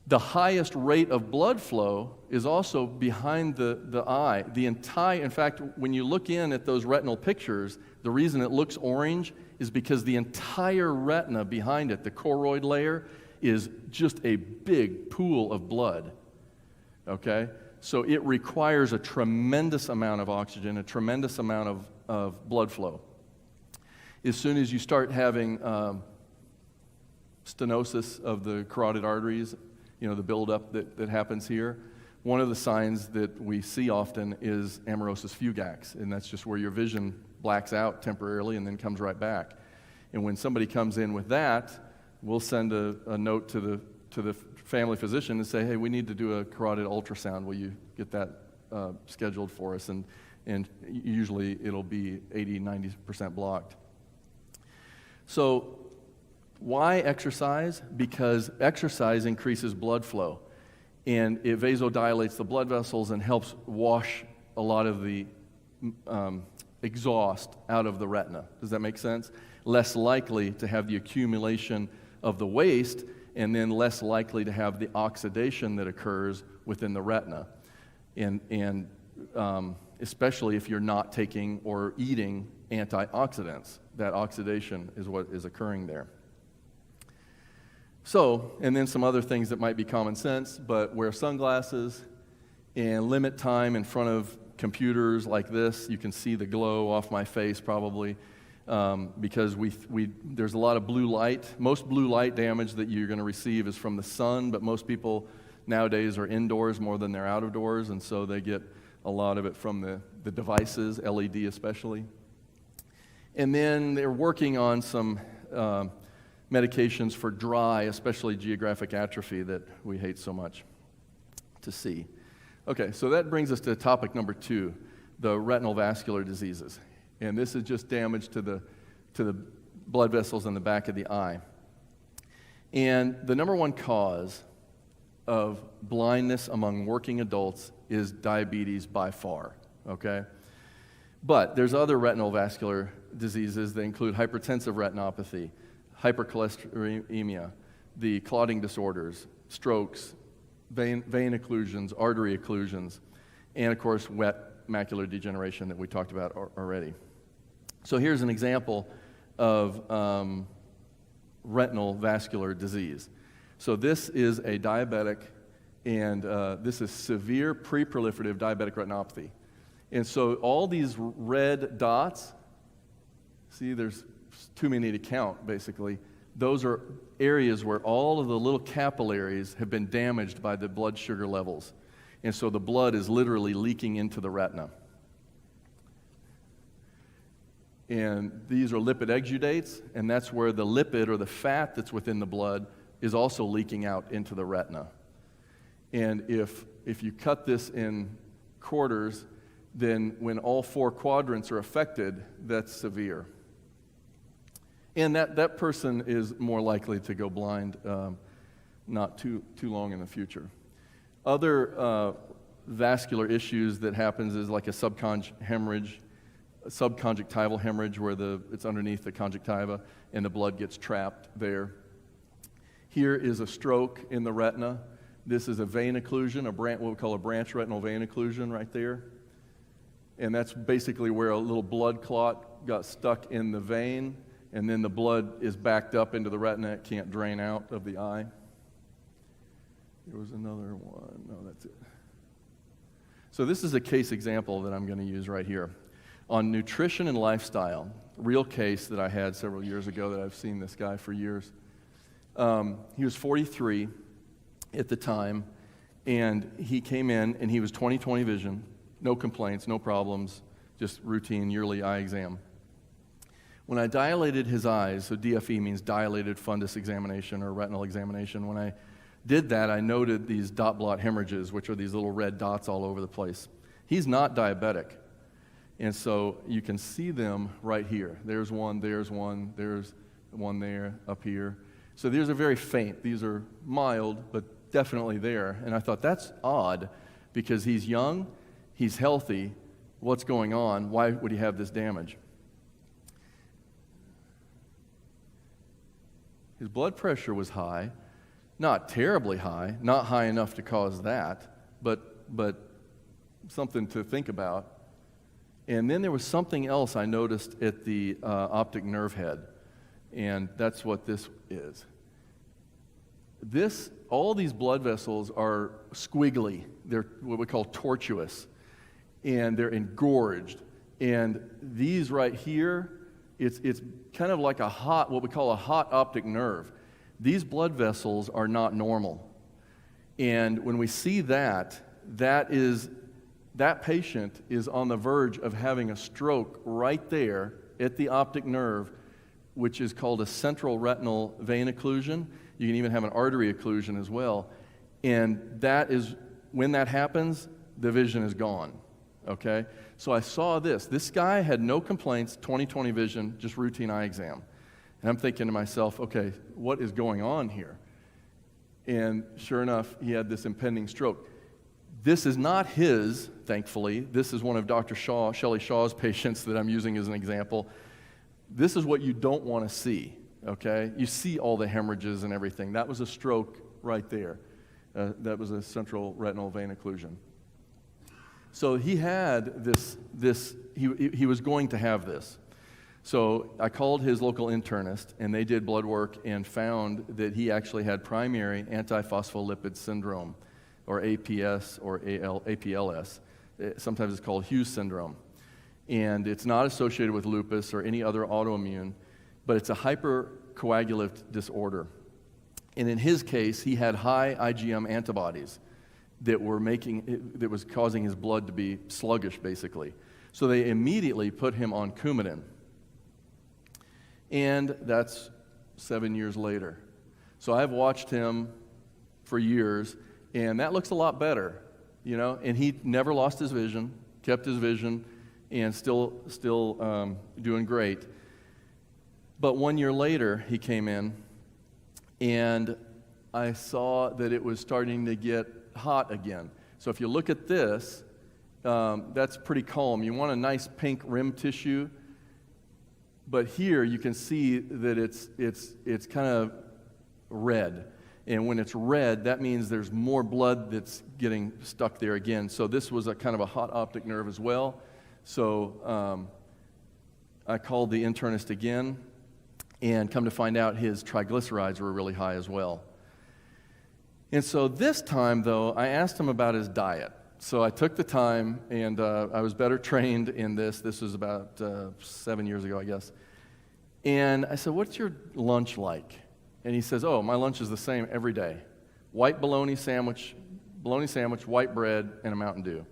The highest rate of blood flow is also behind the eye. In fact, when you look in at those retinal pictures, the reason it looks orange is because the entire retina behind it, the choroid layer, is just a big pool of blood, okay? So it requires a tremendous amount of oxygen, a tremendous amount of blood flow. As soon as you start having stenosis of the carotid arteries, you know, the buildup that happens here, one of the signs that we see often is Amarosis Fugax, and that's just where your vision blacks out temporarily and then comes right back. And when somebody comes in with that, we'll send a note to the family physician and say, hey, we need to do a carotid ultrasound. Will you get that scheduled for us? And usually it'll be 80-90% blocked. So Why exercise? Because exercise increases blood flow, and it vasodilates the blood vessels and helps wash a lot of the exhaust out of the retina. Does that make sense? Less likely to have the accumulation of the waste, and then less likely to have the oxidation that occurs within the retina. And especially if you're not taking or eating antioxidants, that oxidation is what is occurring there. So, and then some other things that might be common sense, but wear sunglasses and limit time in front of computers like this. You can see the glow off my face probably, because there's a lot of blue light. Most blue light damage that you're going to receive is from the sun, but most people nowadays are indoors more than they're out of doors, and so they get a lot of it from the devices, LED especially. And then they're working on some medications for dry, especially geographic atrophy that we hate so much to see. Okay, so that brings us to topic number 2, the retinal vascular diseases. And this is just damage to the blood vessels in the back of the eye. And the number one cause of blindness among working adults is diabetes by far, okay? But there's other retinal vascular diseases that include hypertensive retinopathy, hypercholesterolemia, the clotting disorders, strokes, vein occlusions, artery occlusions, and of course wet macular degeneration that we talked about already. So here's an example of retinal vascular disease. So this is a diabetic, and this is severe preproliferative diabetic retinopathy. And so all these red dots, see, there's too many to count, basically. Those are areas where all of the little capillaries have been damaged by the blood sugar levels. And so the blood is literally leaking into the retina. And these are lipid exudates, and that's where the lipid or the fat that's within the blood is also leaking out into the retina. And if you cut this in quarters, then when all 4 quadrants are affected, that's severe. And that person is more likely to go blind not too long in the future. Other vascular issues that happens is like a hemorrhage, a subconjunctival hemorrhage where it's underneath the conjunctiva and the blood gets trapped there. Here is a stroke in the retina. This is a vein occlusion, what we call a branch retinal vein occlusion right there. And that's basically where a little blood clot got stuck in the vein, and then the blood is backed up into the retina. It can't drain out of the eye. There was another one. No, that's it. So this is a case example that I'm going to use right here. On nutrition and lifestyle, real case that I had several years ago that I've seen this guy for years. He was 43 at the time, and he came in, and he was 20/20 vision, no complaints, no problems, just routine yearly eye exam. When I dilated his eyes, so DFE means dilated fundus examination or retinal examination, when I did that, I noted these dot blot hemorrhages, which are these little red dots all over the place. He's not diabetic, and so you can see them right here. There's one there, up here. So these are very faint. These are mild, but definitely there. And I thought, that's odd, because he's young, he's healthy. What's going on? Why would he have this damage? His blood pressure was high, not terribly high, not high enough to cause that, but something to think about. And then there was something else I noticed at the optic nerve head, and that's what this is. All these blood vessels are squiggly. They're what we call tortuous, and they're engorged. And these right here, it's kind of like what we call a hot optic nerve. These blood vessels are not normal. And when we see that patient is on the verge of having a stroke right there at the optic nerve, which is called a central retinal vein occlusion. You can even have an artery occlusion as well. And when that happens, the vision is gone, okay? So I saw this. This guy had no complaints, 20/20 vision, just routine eye exam. And I'm thinking to myself, okay, what is going on here? And sure enough, he had this impending stroke. This is not his, thankfully. This is one of Dr. Shelley Shaw's patients that I'm using as an example. This is what you don't want to see, okay? You see all the hemorrhages and everything. That was a stroke right there. That was a central retinal vein occlusion. So he had he was going to have this. So I called his local internist, and they did blood work and found that he actually had primary antiphospholipid syndrome, or APS or APLS. Sometimes it's called Hughes syndrome. And it's not associated with lupus or any other autoimmune, but it's a hypercoagulative disorder. And in his case, he had high IgM antibodies that was causing his blood to be sluggish, basically. So they immediately put him on Coumadin. And that's 7 years later. So I've watched him for years, and that looks a lot better, you know. And he never lost his vision, kept his vision, and still doing great. But 1 year later, he came in, and I saw that it was starting to get hot again. So if you look at this, that's pretty calm. You want a nice pink rim tissue, but here you can see that it's kind of red. And when it's red, that means there's more blood that's getting stuck there again. So this was a kind of a hot optic nerve as well. So I called the internist again, and come to find out his triglycerides were really high as well. And so this time, though, I asked him about his diet. So I took the time, and I was better trained in this. This was about 7 years ago, I guess. And I said, what's your lunch like? And he says, oh, my lunch is the same every day. White bologna sandwich, white bread, and a Mountain Dew.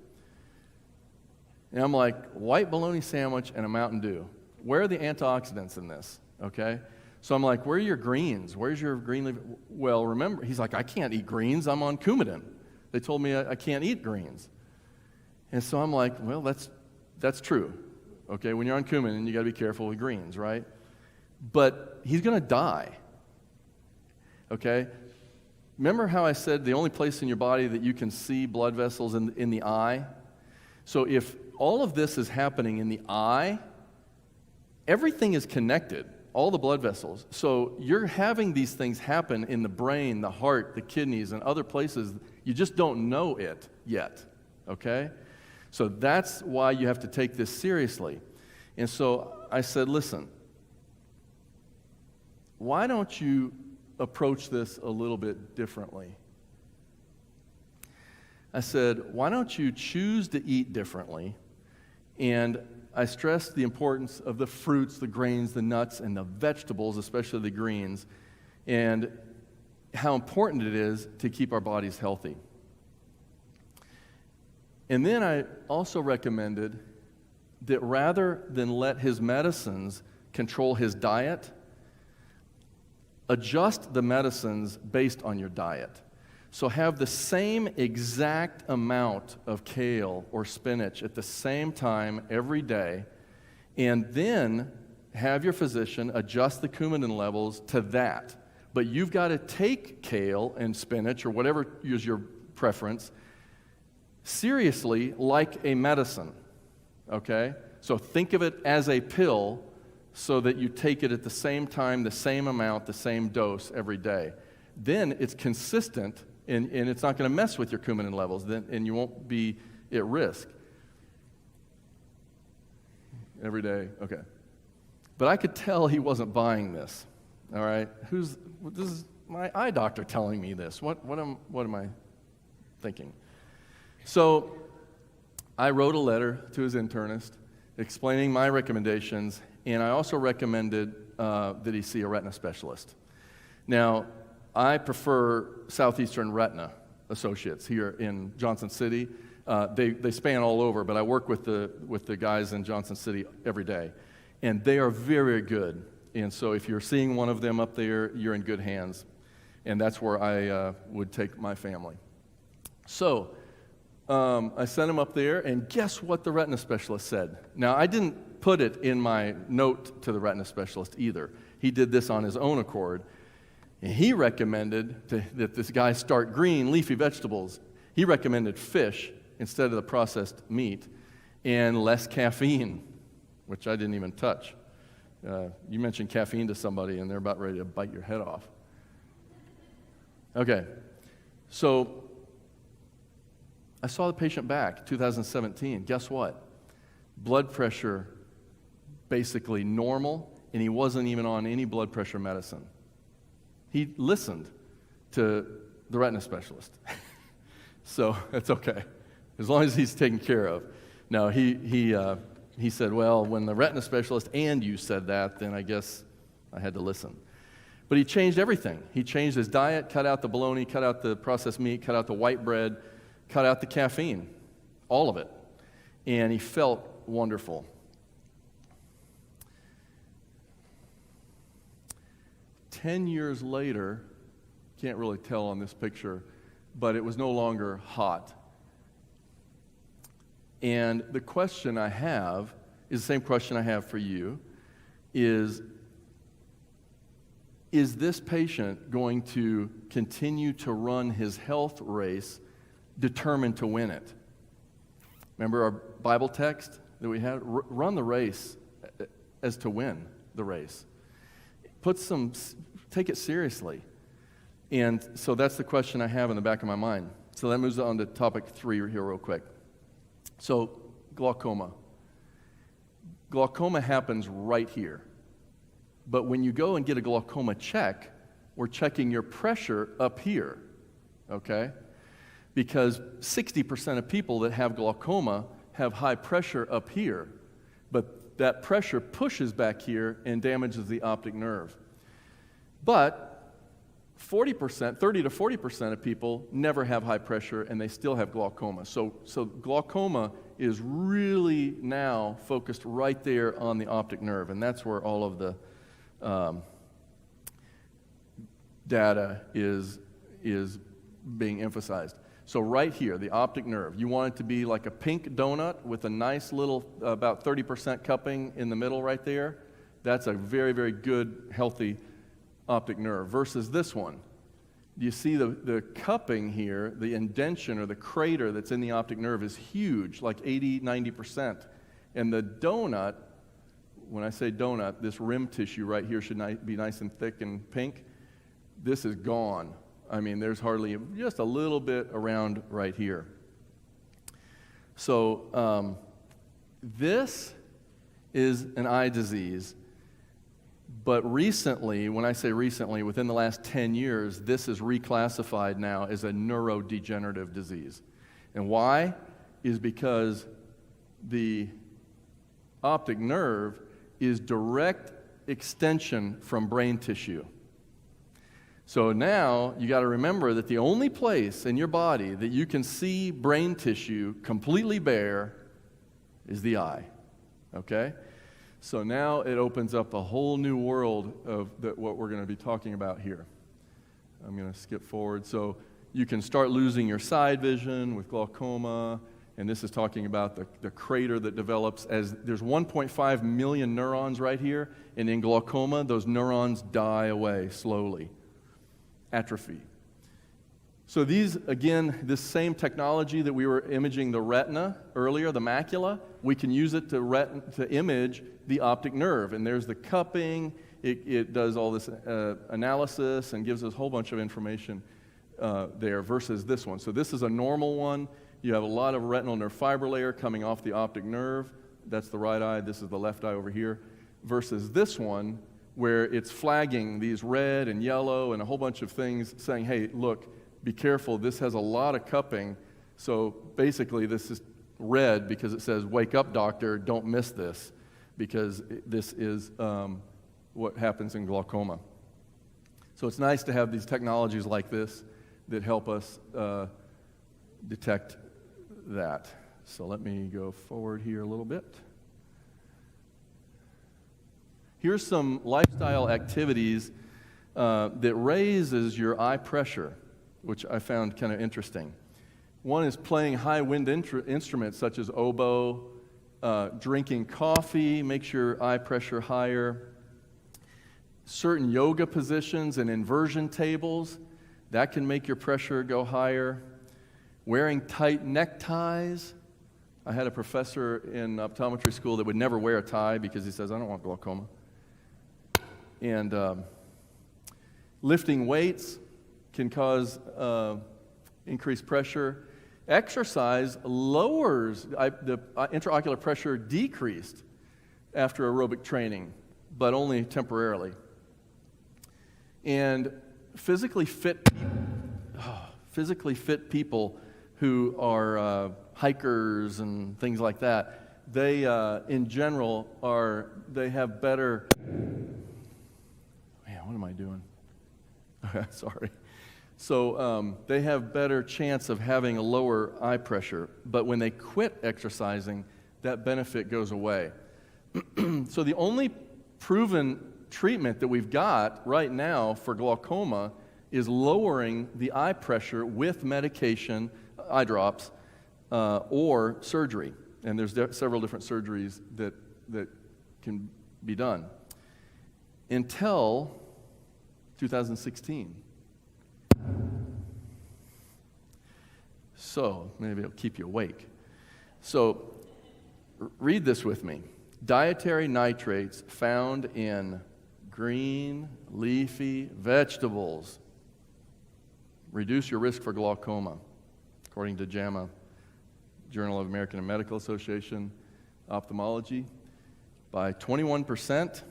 And I'm like, white bologna sandwich and a Mountain Dew. Where are the antioxidants in this? Okay? So I'm like, where are your greens? Where's your green leaf? Well, remember, he's like, I can't eat greens. I'm on Coumadin. They told me I can't eat greens. And so I'm like, well, that's true. Okay, when you're on Coumadin, you got to be careful with greens, right? But he's going to die. Okay? Remember how I said the only place in your body that you can see blood vessels in the eye? So if all of this is happening in the eye, everything is connected, all the blood vessels. So you're having these things happen in the brain, the heart, the kidneys, and other places. You just don't know it yet, okay? So that's why you have to take this seriously. And so I said, listen, why don't you approach this a little bit differently? I said, why don't you choose to eat differently? And I stressed the importance of the fruits, the grains, the nuts, and the vegetables, especially the greens, and how important it is to keep our bodies healthy. And then I also recommended that rather than let his medicines control his diet, adjust the medicines based on your diet. So have the same exact amount of kale or spinach at the same time every day, and then have your physician adjust the Coumadin levels to that. But you've got to take kale and spinach, or whatever is your preference, seriously like a medicine, okay? So think of it as a pill so that you take it at the same time, the same amount, the same dose every day. Then it's consistent, and it's not going to mess with your Coumadin levels, and you won't be at risk. Every day, okay. But I could tell he wasn't buying this, all right? This is my eye doctor telling me this. What am I thinking? So I wrote a letter to his internist explaining my recommendations, and I also recommended that he see a retina specialist. Now, I prefer Southeastern Retina Associates here in Johnson City. They span all over, but I work with the guys in Johnson City every day, and they are very, very good. And so if you're seeing one of them up there, you're in good hands, and that's where I would take my family. So I sent him up there, and guess what the retina specialist said? Now, I didn't put it in my note to the retina specialist either. He did this on his own accord. And he recommended that this guy start green, leafy vegetables. He recommended fish instead of the processed meat and less caffeine, which I didn't even touch. You mention caffeine to somebody and they're about ready to bite your head off. Okay, so I saw the patient back, 2017. Guess what? Blood pressure basically normal, and he wasn't even on any blood pressure medicine. He listened to the retina specialist. So that's okay, as long as he's taken care of. Now, he said, well, when the retina specialist and you said that, then I guess I had to listen. But he changed everything. He changed his diet, cut out the bologna, cut out the processed meat, cut out the white bread, cut out the caffeine, all of it. And he felt wonderful. Ten years later, can't really tell on this picture, but it was no longer hot. And the question I have is the same question I have for you, is this patient going to continue to run his health race determined to win it? Remember our Bible text that we had? Run the race as to win the race. Take it seriously. And so that's the question I have in the back of my mind. So that moves on to topic 3 here real quick. So glaucoma. Glaucoma happens right here. But when you go and get a glaucoma check, we're checking your pressure up here, okay? Because 60% of people that have glaucoma have high pressure up here, but that pressure pushes back here and damages the optic nerve. But 40%, 30 to 40% of people never have high pressure and they still have glaucoma. So glaucoma is really now focused right there on the optic nerve, and that's where all of the data is being emphasized. So right here, the optic nerve, you want it to be like a pink donut with a nice little, about 30% cupping in the middle right there. That's a very, very good, healthy optic nerve versus this one. You see the cupping here, the indention or the crater that's in the optic nerve is huge, like 80, 90%. And the donut, when I say donut, this rim tissue right here should be nice and thick and pink. This is gone. I mean, there's hardly just a little bit around right here. So this is an eye disease. But recently, when I say recently, within the last 10 years, this is reclassified now as a neurodegenerative disease. And why? Is because the optic nerve is direct extension from brain tissue. So now you got to remember that the only place in your body that you can see brain tissue completely bare is the eye. Okay? So now it opens up a whole new world of what we're going to be talking about here. I'm going to skip forward. So you can start losing your side vision with glaucoma, and this is talking about the crater that develops as there's 1.5 million neurons right here, and in glaucoma, those neurons die away slowly. Atrophy. So these, again, this same technology that we were imaging the retina earlier, the macula, we can use it to image the optic nerve. And there's the cupping. It does all this analysis and gives us a whole bunch of information there versus this one. So this is a normal one. You have a lot of retinal nerve fiber layer coming off the optic nerve. That's the right eye. This is the left eye over here. Versus this one, where it's flagging these red and yellow and a whole bunch of things saying, hey, look, be careful, this has a lot of cupping. So basically this is red because it says, wake up, doctor, don't miss this, because this is what happens in glaucoma. So it's nice to have these technologies like this that help us detect that. So let me go forward here a little bit. Here's some lifestyle activities that raises your eye pressure, which I found kind of interesting. One is playing high wind instruments such as oboe, drinking coffee makes your eye pressure higher. certain yoga positions and inversion tables, that can make your pressure go higher. Wearing tight neckties. I had a professor in optometry school that would never wear a tie because he says, I don't want glaucoma. And lifting weights can cause increased pressure. Exercise lowers the intraocular pressure decreased after aerobic training, but only temporarily. And physically fit people who are hikers and things like that, they, in general, they have better. Man, what am I doing? Sorry. So they have better chance of having a lower eye pressure, but when they quit exercising, that benefit goes away. So the only proven treatment that we've got right now for glaucoma is lowering the eye pressure with medication, eye drops, or surgery. And there's several different surgeries that can be done. Until 2016. So, maybe it'll keep you awake. So, read this with me. Dietary nitrates found in green, leafy vegetables reduce your risk for glaucoma, according to JAMA, Journal of American Medical Association, Ophthalmology, by 21%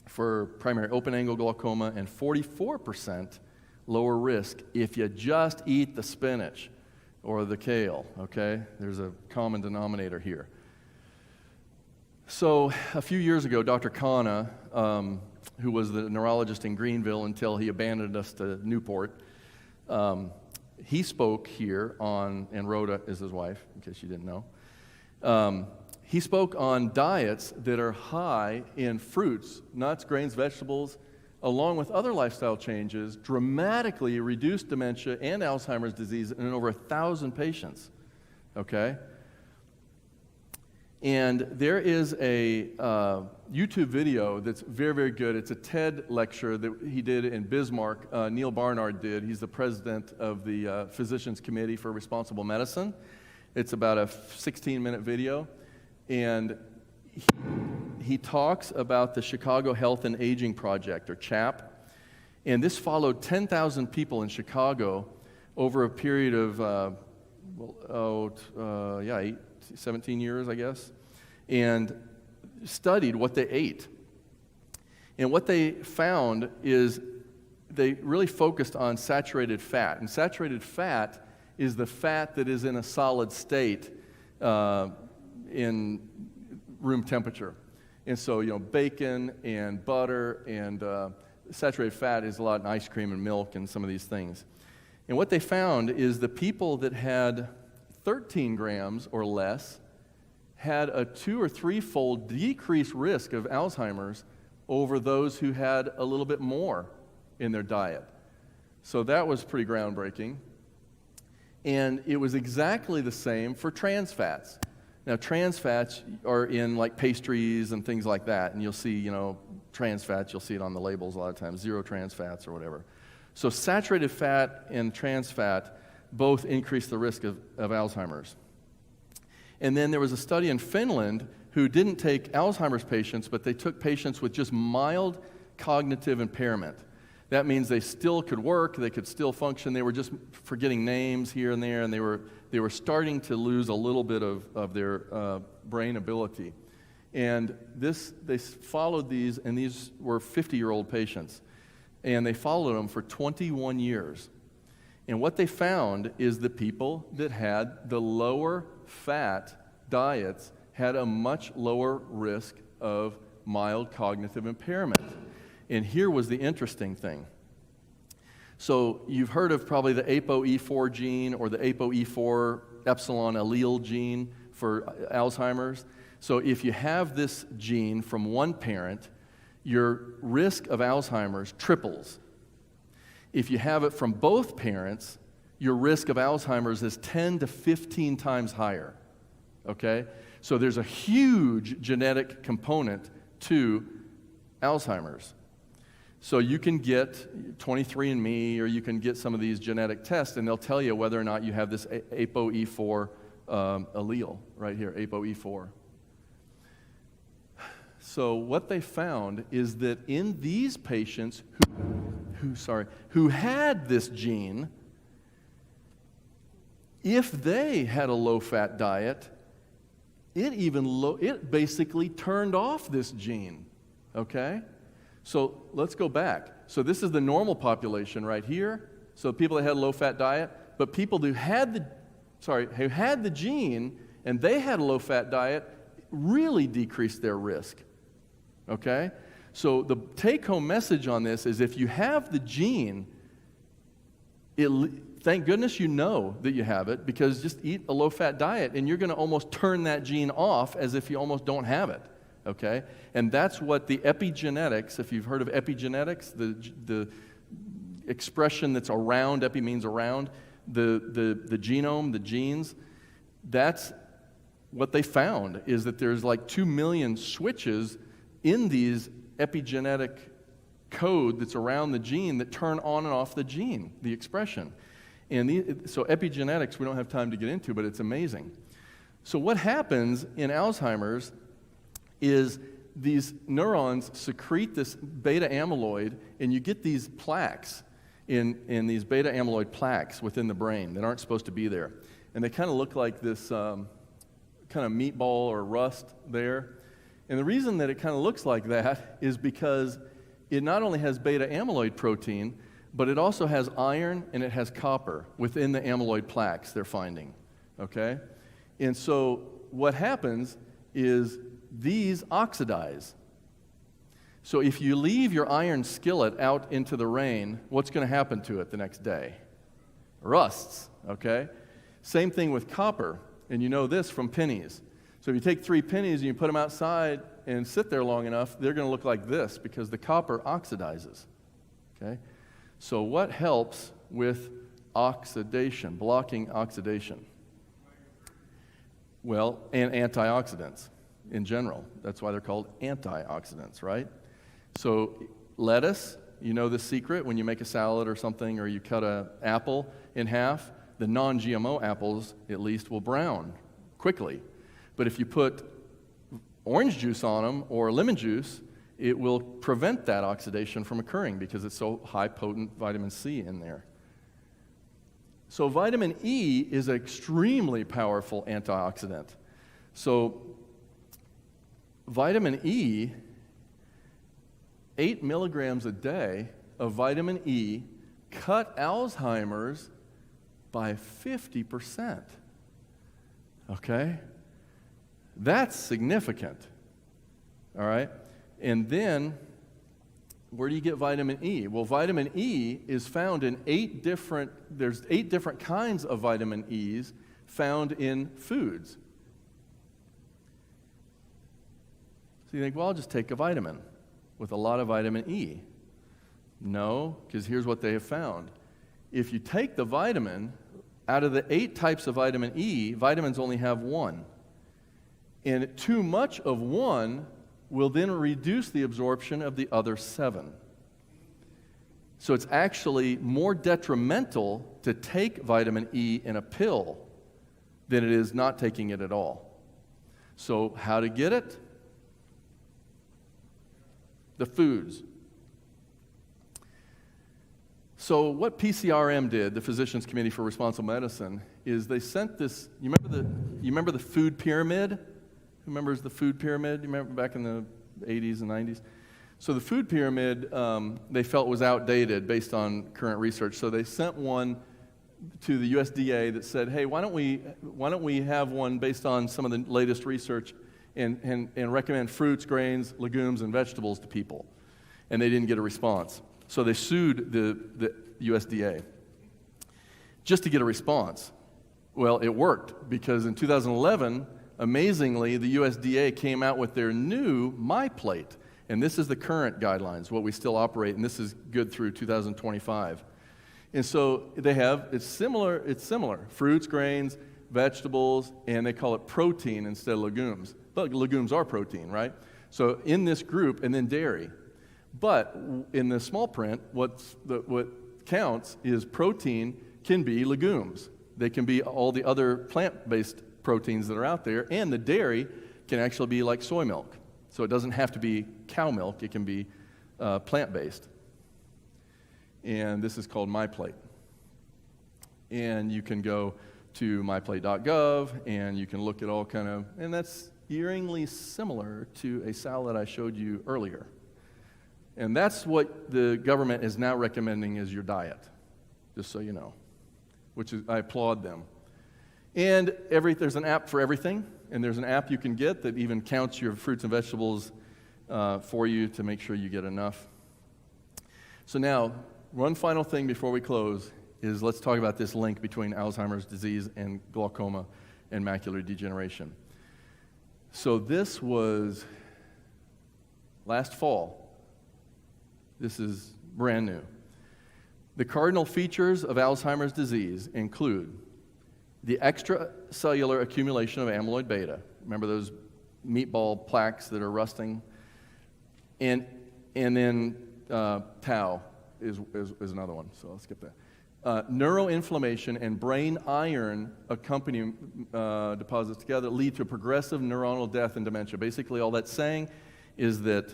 for primary open-angle glaucoma and 44% lower risk if you just eat the spinach or the kale, okay? There's a common denominator here. So a few years ago, Dr. Khanna, who was the neurologist in Greenville until he abandoned us to Newport, he spoke here on, and Rhoda is his wife, in case you didn't know. He spoke on diets that are high in fruits, nuts, grains, vegetables, along with other lifestyle changes, dramatically reduced dementia and Alzheimer's disease in over 1,000 patients, okay? And there is a YouTube video that's very, very good. It's a TED lecture that he did in Bismarck. Neil Barnard did. He's the president of the Physicians Committee for Responsible Medicine. It's about a 16-minute video. And he talks about the Chicago Health and Aging Project, or CHAP. And this followed 10,000 people in Chicago over a period of, 17 years, I guess, and studied what they ate. And what they found is they really focused on saturated fat. And saturated fat is the fat that is in a solid state in room temperature. And so, bacon and butter and saturated fat is a lot in ice cream and milk and some of these things. And what they found is the people that had 13 grams or less had a 2 or 3-fold decreased risk of Alzheimer's over those who had a little bit more in their diet. So that was pretty groundbreaking. And it was exactly the same for trans fats. Now, trans fats are in like pastries and things like that, and you'll see, trans fats, you'll see it on the labels a lot of times, 0 trans fats or whatever. So saturated fat and trans fat both increase the risk of Alzheimer's. And then there was a study in Finland who didn't take Alzheimer's patients, but they took patients with just mild cognitive impairment. That means they still could work, they could still function, they were just forgetting names here and there, and they were starting to lose a little bit of their brain ability. And they followed these, and these were 50-year-old patients, and they followed them for 21 years. And what they found is the people that had the lower fat diets had a much lower risk of mild cognitive impairment. And here was the interesting thing. So you've heard of probably the ApoE4 gene or the ApoE4 epsilon allele gene for Alzheimer's. So if you have this gene from one parent, your risk of Alzheimer's triples. If you have it from both parents, your risk of Alzheimer's is 10 to 15 times higher, okay? So there's a huge genetic component to Alzheimer's. So you can get 23andMe, or you can get some of these genetic tests, and they'll tell you whether or not you have this ApoE4 allele right here, ApoE4. So what they found is that in these patients who had this gene, if they had a low-fat diet, it basically turned off this gene, okay? So let's go back. So this is the normal population right here. So people that had a low-fat diet, but people who had the gene and they had a low-fat diet really decreased their risk, okay? So the take-home message on this is if you have the gene, thank goodness you know that you have it, because just eat a low-fat diet and you're going to almost turn that gene off as if you almost don't have it, okay? And that's what the epigenetics, if you've heard of epigenetics, the expression that's around, epi means around, the genome, the genes, that's what they found, is that there's like 2 million switches in these epigenetic code that's around the gene that turn on and off the gene, the expression. And so epigenetics, we don't have time to get into, but it's amazing. So what happens in Alzheimer's is these neurons secrete this beta amyloid, and you get these plaques in these beta amyloid plaques within the brain that aren't supposed to be there. And they kind of look like this kind of meatball or rust there. And the reason that it kind of looks like that is because it not only has beta amyloid protein, but it also has iron and it has copper within the amyloid plaques they're finding, okay? And so what happens is these oxidize. So if you leave your iron skillet out into the rain, what's going to happen to it the next day? Rusts, okay? Same thing with copper, and you know this from pennies. So if you take 3 pennies and you put them outside and sit there long enough, they're going to look like this because the copper oxidizes, okay? So what helps with oxidation, blocking oxidation? Well, and antioxidants in general. That's why they're called antioxidants, right? So lettuce, you know the secret when you make a salad or something, or you cut an apple in half, the non-GMO apples, at least, will brown quickly. But if you put orange juice on them or lemon juice, it will prevent that oxidation from occurring because it's so high potent vitamin C in there. So vitamin E is an extremely powerful antioxidant. So vitamin E, 8 milligrams a day of vitamin E cut Alzheimer's by 50%. Okay? That's significant. All right? And then, where do you get vitamin E? Well, vitamin E is found in there's 8 different kinds of vitamin E's found in foods. So you think, well, I'll just take a vitamin with a lot of vitamin E. No, because here's what they have found. If you take the vitamin, out of the 8 types of vitamin E, vitamins only have 1. And too much of one will then reduce the absorption of the other 7. So it's actually more detrimental to take vitamin E in a pill than it is not taking it at all. So how to get it? The foods. So what PCRM did, the Physicians Committee for Responsible Medicine, is they sent this, you remember the food pyramid? Who remembers the food pyramid? You remember back in the 80s and 90s? So the food pyramid, they felt was outdated based on current research. So they sent one to the USDA that said, hey, why don't we have one based on some of the latest research and recommend fruits, grains, legumes, and vegetables to people? And they didn't get a response. So they sued the USDA just to get a response. Well, it worked because in 2011, amazingly, the USDA came out with their new MyPlate. And this is the current guidelines, what we still operate, and this is good through 2025. And so they have, it's similar, fruits, grains, vegetables, and they call it protein instead of legumes. But legumes are protein, right? So in this group, and then dairy. But in the small print, what counts is protein can be legumes. They can be all the other plant-based proteins that are out there, and the dairy can actually be like soy milk. So it doesn't have to be cow milk, it can be plant-based. And this is called MyPlate. And you can go to myplate.gov, and you can look at all kind of, and that's eeringly similar to a salad I showed you earlier. And that's what the government is now recommending as your diet, just so you know, which is, I applaud them. And there's an app for everything, and there's an app you can get that even counts your fruits and vegetables for you to make sure you get enough. So now, one final thing before we close is let's talk about this link between Alzheimer's disease and glaucoma and macular degeneration. So this was last fall. This is brand new. The cardinal features of Alzheimer's disease include the extracellular accumulation of amyloid beta. Remember those meatball plaques that are rusting? And then tau is another one, so I'll skip that. Neuroinflammation and brain iron accompanying deposits together lead to progressive neuronal death and dementia. Basically, all that's saying is that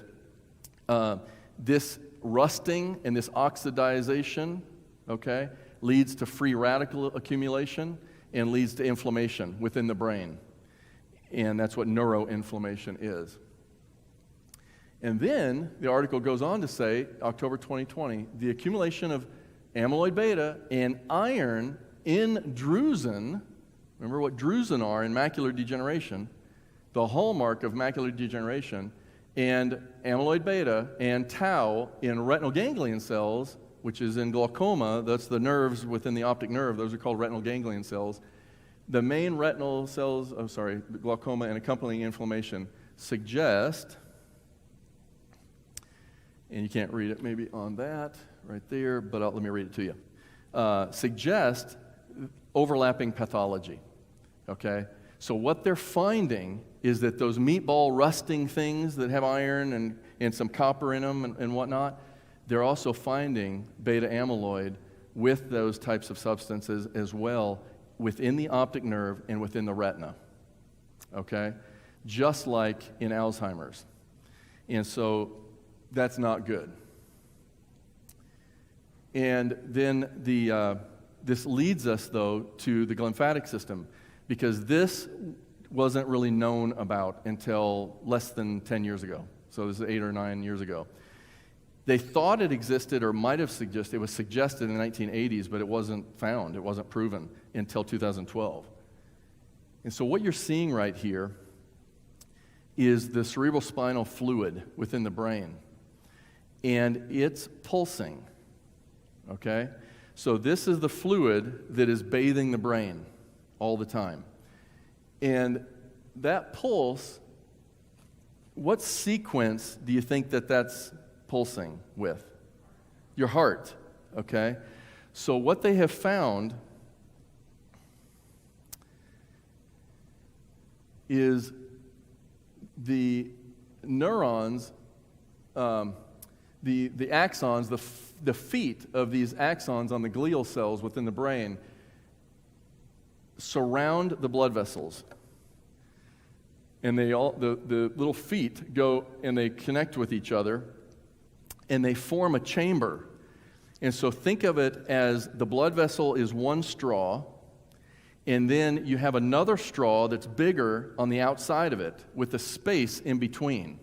this rusting and this oxidization, okay, leads to free radical accumulation and leads to inflammation within the brain. And that's what neuroinflammation is. And then the article goes on to say, October 2020, the accumulation of amyloid beta and iron in Druzen, remember what Druzen are in macular degeneration, the hallmark of macular degeneration, and amyloid beta and tau in retinal ganglion cells, which is in glaucoma, that's the nerves within the optic nerve, those are called retinal ganglion cells. The main retinal cells, glaucoma and accompanying inflammation suggest, and you can't read it maybe on that right there, but let me read it to you. Suggest overlapping pathology, okay? So what they're finding is that those meatball rusting things that have iron and some copper in them and whatnot, they're also finding beta amyloid with those types of substances as well within the optic nerve and within the retina, okay? Just like in Alzheimer's. And so that's not good. And then this leads us, though, to the glymphatic system, because this wasn't really known about until less than 10 years ago. So this is 8 or 9 years ago. They thought it existed or might have suggested, it was suggested in the 1980s, but it wasn't found, it wasn't proven until 2012. And so what you're seeing right here is the cerebrospinal fluid within the brain. And it's pulsing, okay? So this is the fluid that is bathing the brain all the time. And that pulse, what sequence do you think that that's pulsing with? Your heart, okay? So what they have found is the neurons, the axons, the feet of these axons on the glial cells within the brain surround the blood vessels. And they all, the little feet go and they connect with each other and they form a chamber. And so think of it as the blood vessel is one straw, and then you have another straw that's bigger on the outside of it with a space in between.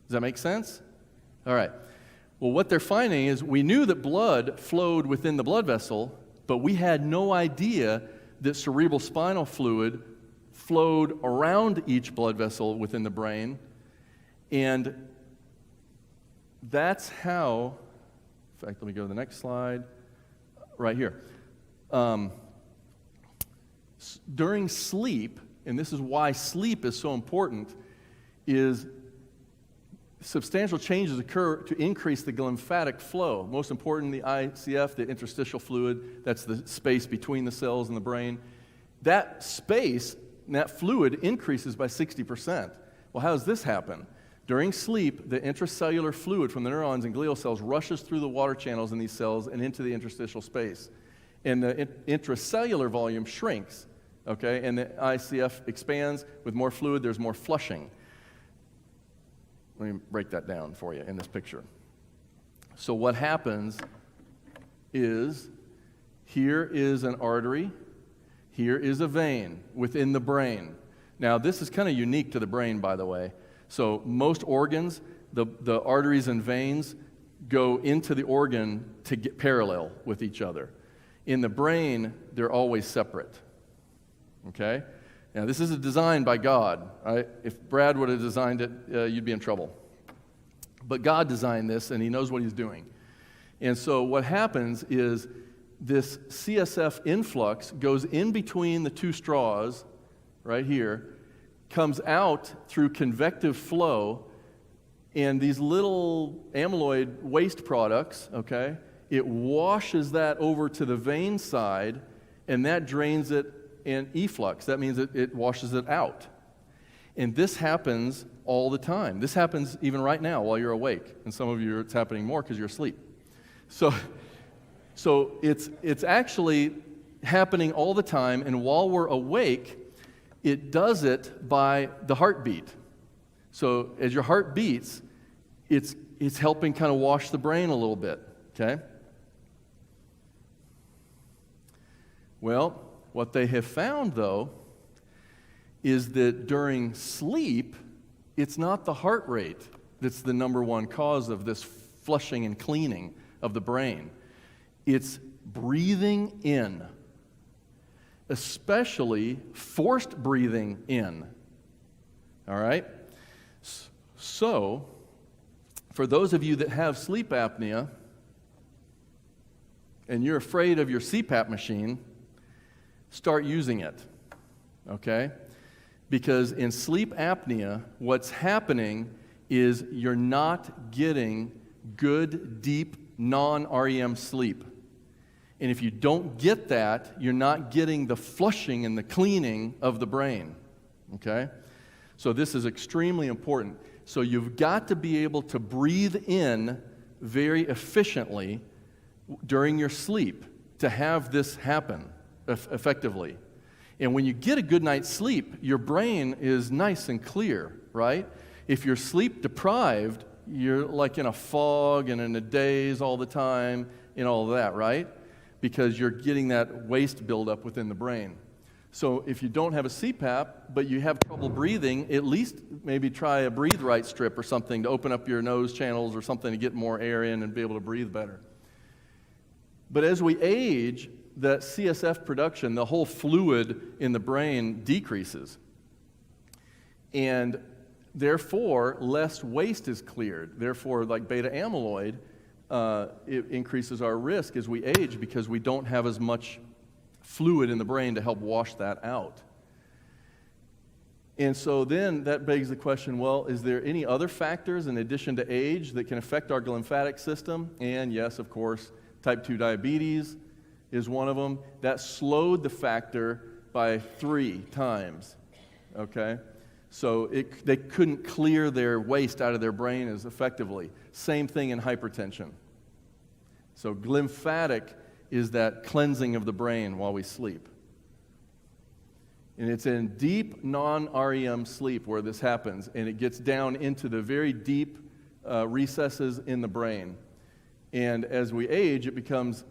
Does that make sense? All right. Well, what they're finding is we knew that blood flowed within the blood vessel, but we had no idea that cerebral spinal fluid flowed around each blood vessel within the brain. And that's how, in fact, let me go to the next slide, right here. During sleep, and this is why sleep is so important, is substantial changes occur to increase the glymphatic flow. Most important, the ICF, the interstitial fluid, that's the space between the cells in the brain. That space, that fluid increases by 60%. Well, how does this happen? During sleep, the intracellular fluid from the neurons and glial cells rushes through the water channels in these cells and into the interstitial space. And the intracellular volume shrinks, okay? And the ICF expands. With more fluid, there's more flushing. Let me break that down for you in this picture. So what happens is, here is an artery, here is a vein within the brain. Now, this is kind of unique to the brain, by the way. So most organs, the arteries and veins go into the organ to get parallel with each other. In the brain, they're always separate, okay? Now, this is a design by God. Right? If Brad would have designed it, you'd be in trouble. But God designed this, and he knows what he's doing. And so what happens is this CSF influx goes in between the two straws right here, comes out through convective flow, and these little amyloid waste products, okay, it washes that over to the vein side, and that drains it in efflux. That means it washes it out. And this happens all the time. This happens even right now while you're awake. And some of you, it's happening more because you're asleep. So it's actually happening all the time, and while we're awake, it does it by the heartbeat. So as your heart beats, it's helping kind of wash the brain a little bit, okay? Well, what they have found, though, is that during sleep, it's not the heart rate that's the number one cause of this flushing and cleaning of the brain. It's breathing in, especially forced breathing in. All right? So, for those of you that have sleep apnea, and you're afraid of your CPAP machine, start using it, okay? Because in sleep apnea, what's happening is you're not getting good, deep, non-REM sleep. And if you don't get that, you're not getting the flushing and the cleaning of the brain, okay? So this is extremely important. So you've got to be able to breathe in very efficiently during your sleep to have this happen effectively. And when you get a good night's sleep, your brain is nice and clear, right? If you're sleep deprived, you're like in a fog and in a daze all the time and all of that, right? Because you're getting that waste buildup within the brain. So if you don't have a CPAP, but you have trouble breathing, at least maybe try a breathe right strip or something to open up your nose channels or something to get more air in and be able to breathe better. But as we age, that CSF production, the whole fluid in the brain decreases. And therefore, less waste is cleared. Therefore, like beta amyloid, it increases our risk as we age because we don't have as much fluid in the brain to help wash that out. And so then that begs the question, well, is there any other factors in addition to age that can affect our lymphatic system? And yes, of course, type 2 diabetes is one of them. That slowed the factor by 3 times, okay? So they couldn't clear their waste out of their brain as effectively. Same thing in hypertension. So lymphatic is that cleansing of the brain while we sleep. And it's in deep non-REM sleep where this happens, and it gets down into the very deep recesses in the brain. And as we age, it becomes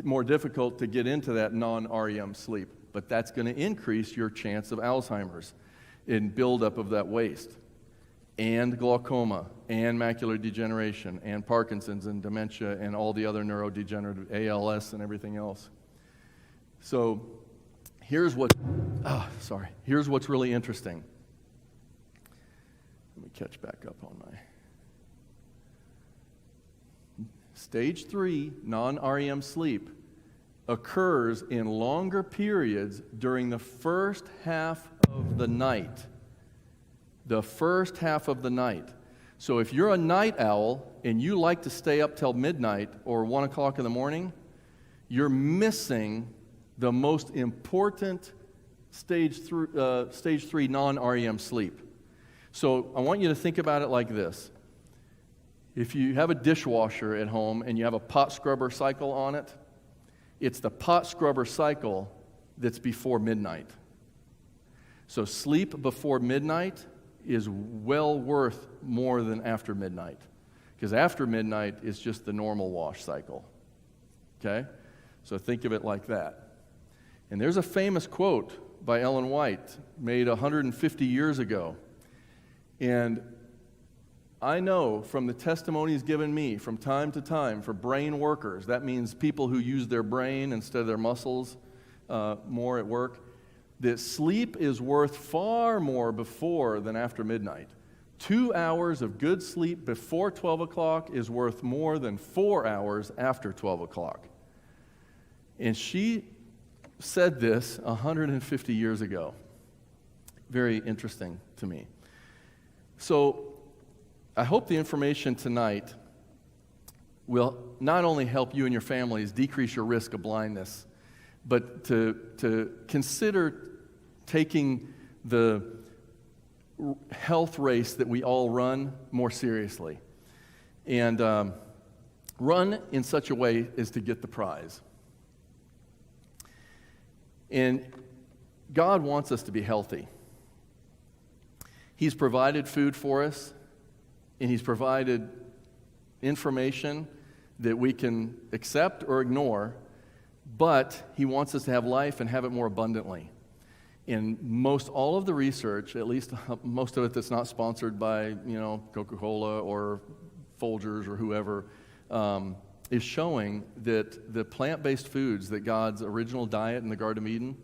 more difficult to get into that non-REM sleep. But that's going to increase your chance of Alzheimer's in buildup of that waste, and glaucoma, and macular degeneration, and Parkinson's, and dementia, and all the other neurodegenerative, ALS, and everything else. So here's what's really interesting. Let me catch back up on my... Stage 3 non-REM sleep occurs in longer periods during the first half of the night. The first half of the night. So if you're a night owl and you like to stay up till midnight or 1 o'clock in the morning, you're missing the most important stage 3 non-REM sleep. So I want you to think about it like this. If you have a dishwasher at home and you have a pot scrubber cycle on it, it's the pot scrubber cycle that's before midnight. So sleep before midnight is well worth more than after midnight, because after midnight is just the normal wash cycle. Okay? So think of it like that. And there's a famous quote by Ellen White made 150 years ago. And I know from the testimonies given me from time to time for brain workers, that means people who use their brain instead of their muscles more at work, that sleep is worth far more before than after midnight. 2 hours of good sleep before 12 o'clock is worth more than 4 hours after 12 o'clock. And she said this 150 years ago. Very interesting to me. So I hope the information tonight will not only help you and your families decrease your risk of blindness, but to consider taking the health race that we all run more seriously. And run in such a way as to get the prize. And God wants us to be healthy. He's provided food for us, and He's provided information that we can accept or ignore, but He wants us to have life and have it more abundantly. And most all of the research, at least most of it that's not sponsored by, Coca-Cola or Folgers or whoever, is showing that the plant-based foods that God's original diet in the Garden of Eden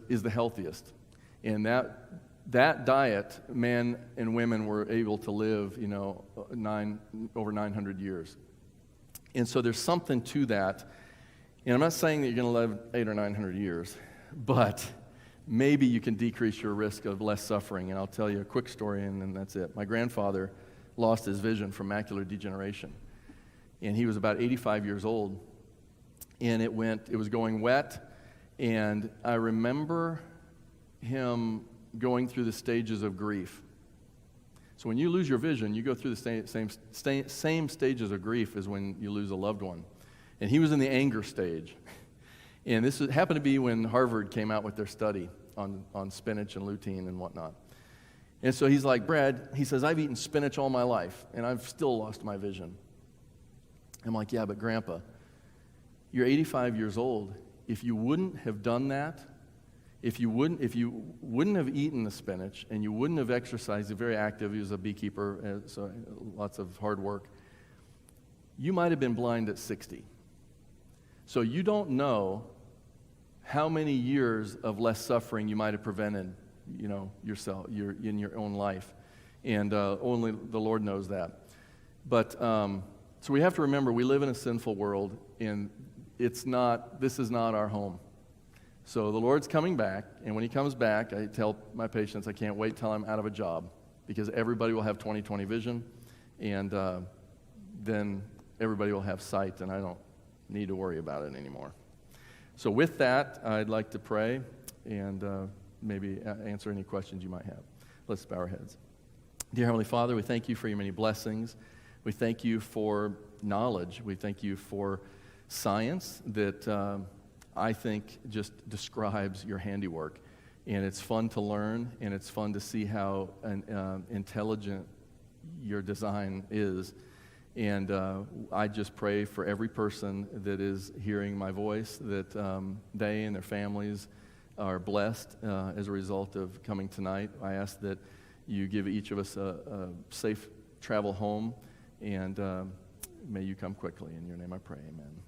is the healthiest. And that diet, men and women were able to live, over 900 years. And so there's something to that. And I'm not saying that you're going to live 800 or 900 years, but maybe you can decrease your risk of less suffering. And I'll tell you a quick story, and then that's it. My grandfather lost his vision from macular degeneration. And he was about 85 years old. And it was going wet. And I remember him going through the stages of grief. So when you lose your vision, you go through the same stages of grief as when you lose a loved one. And he was in the anger stage. And this happened to be when Harvard came out with their study on spinach and lutein and whatnot. And so he's like, Brad, he says, I've eaten spinach all my life, and I've still lost my vision. I'm like, yeah, but Grandpa, you're 85 years old. If you wouldn't have done that, if you wouldn't have eaten the spinach and you wouldn't have exercised, he's very active, he was a beekeeper, so lots of hard work, you might have been blind at 60. So you don't know how many years of less suffering you might have prevented, yourself, in your own life. And only the Lord knows that. But so we have to remember we live in a sinful world, and this is not our home. So the Lord's coming back, and when He comes back, I tell my patients I can't wait till I'm out of a job, because everybody will have 20/20 vision, and then everybody will have sight, and I don't need to worry about it anymore. So with that, I'd like to pray and maybe answer any questions you might have. Let's bow our heads. Dear Heavenly Father, we thank You for Your many blessings. We thank You for knowledge. We thank You for science that I think just describes Your handiwork. And it's fun to learn, and it's fun to see how intelligent Your design is. And I just pray for every person that is hearing my voice, that they and their families are blessed as a result of coming tonight. I ask that You give each of us a safe travel home, and may You come quickly. In Your name I pray, amen.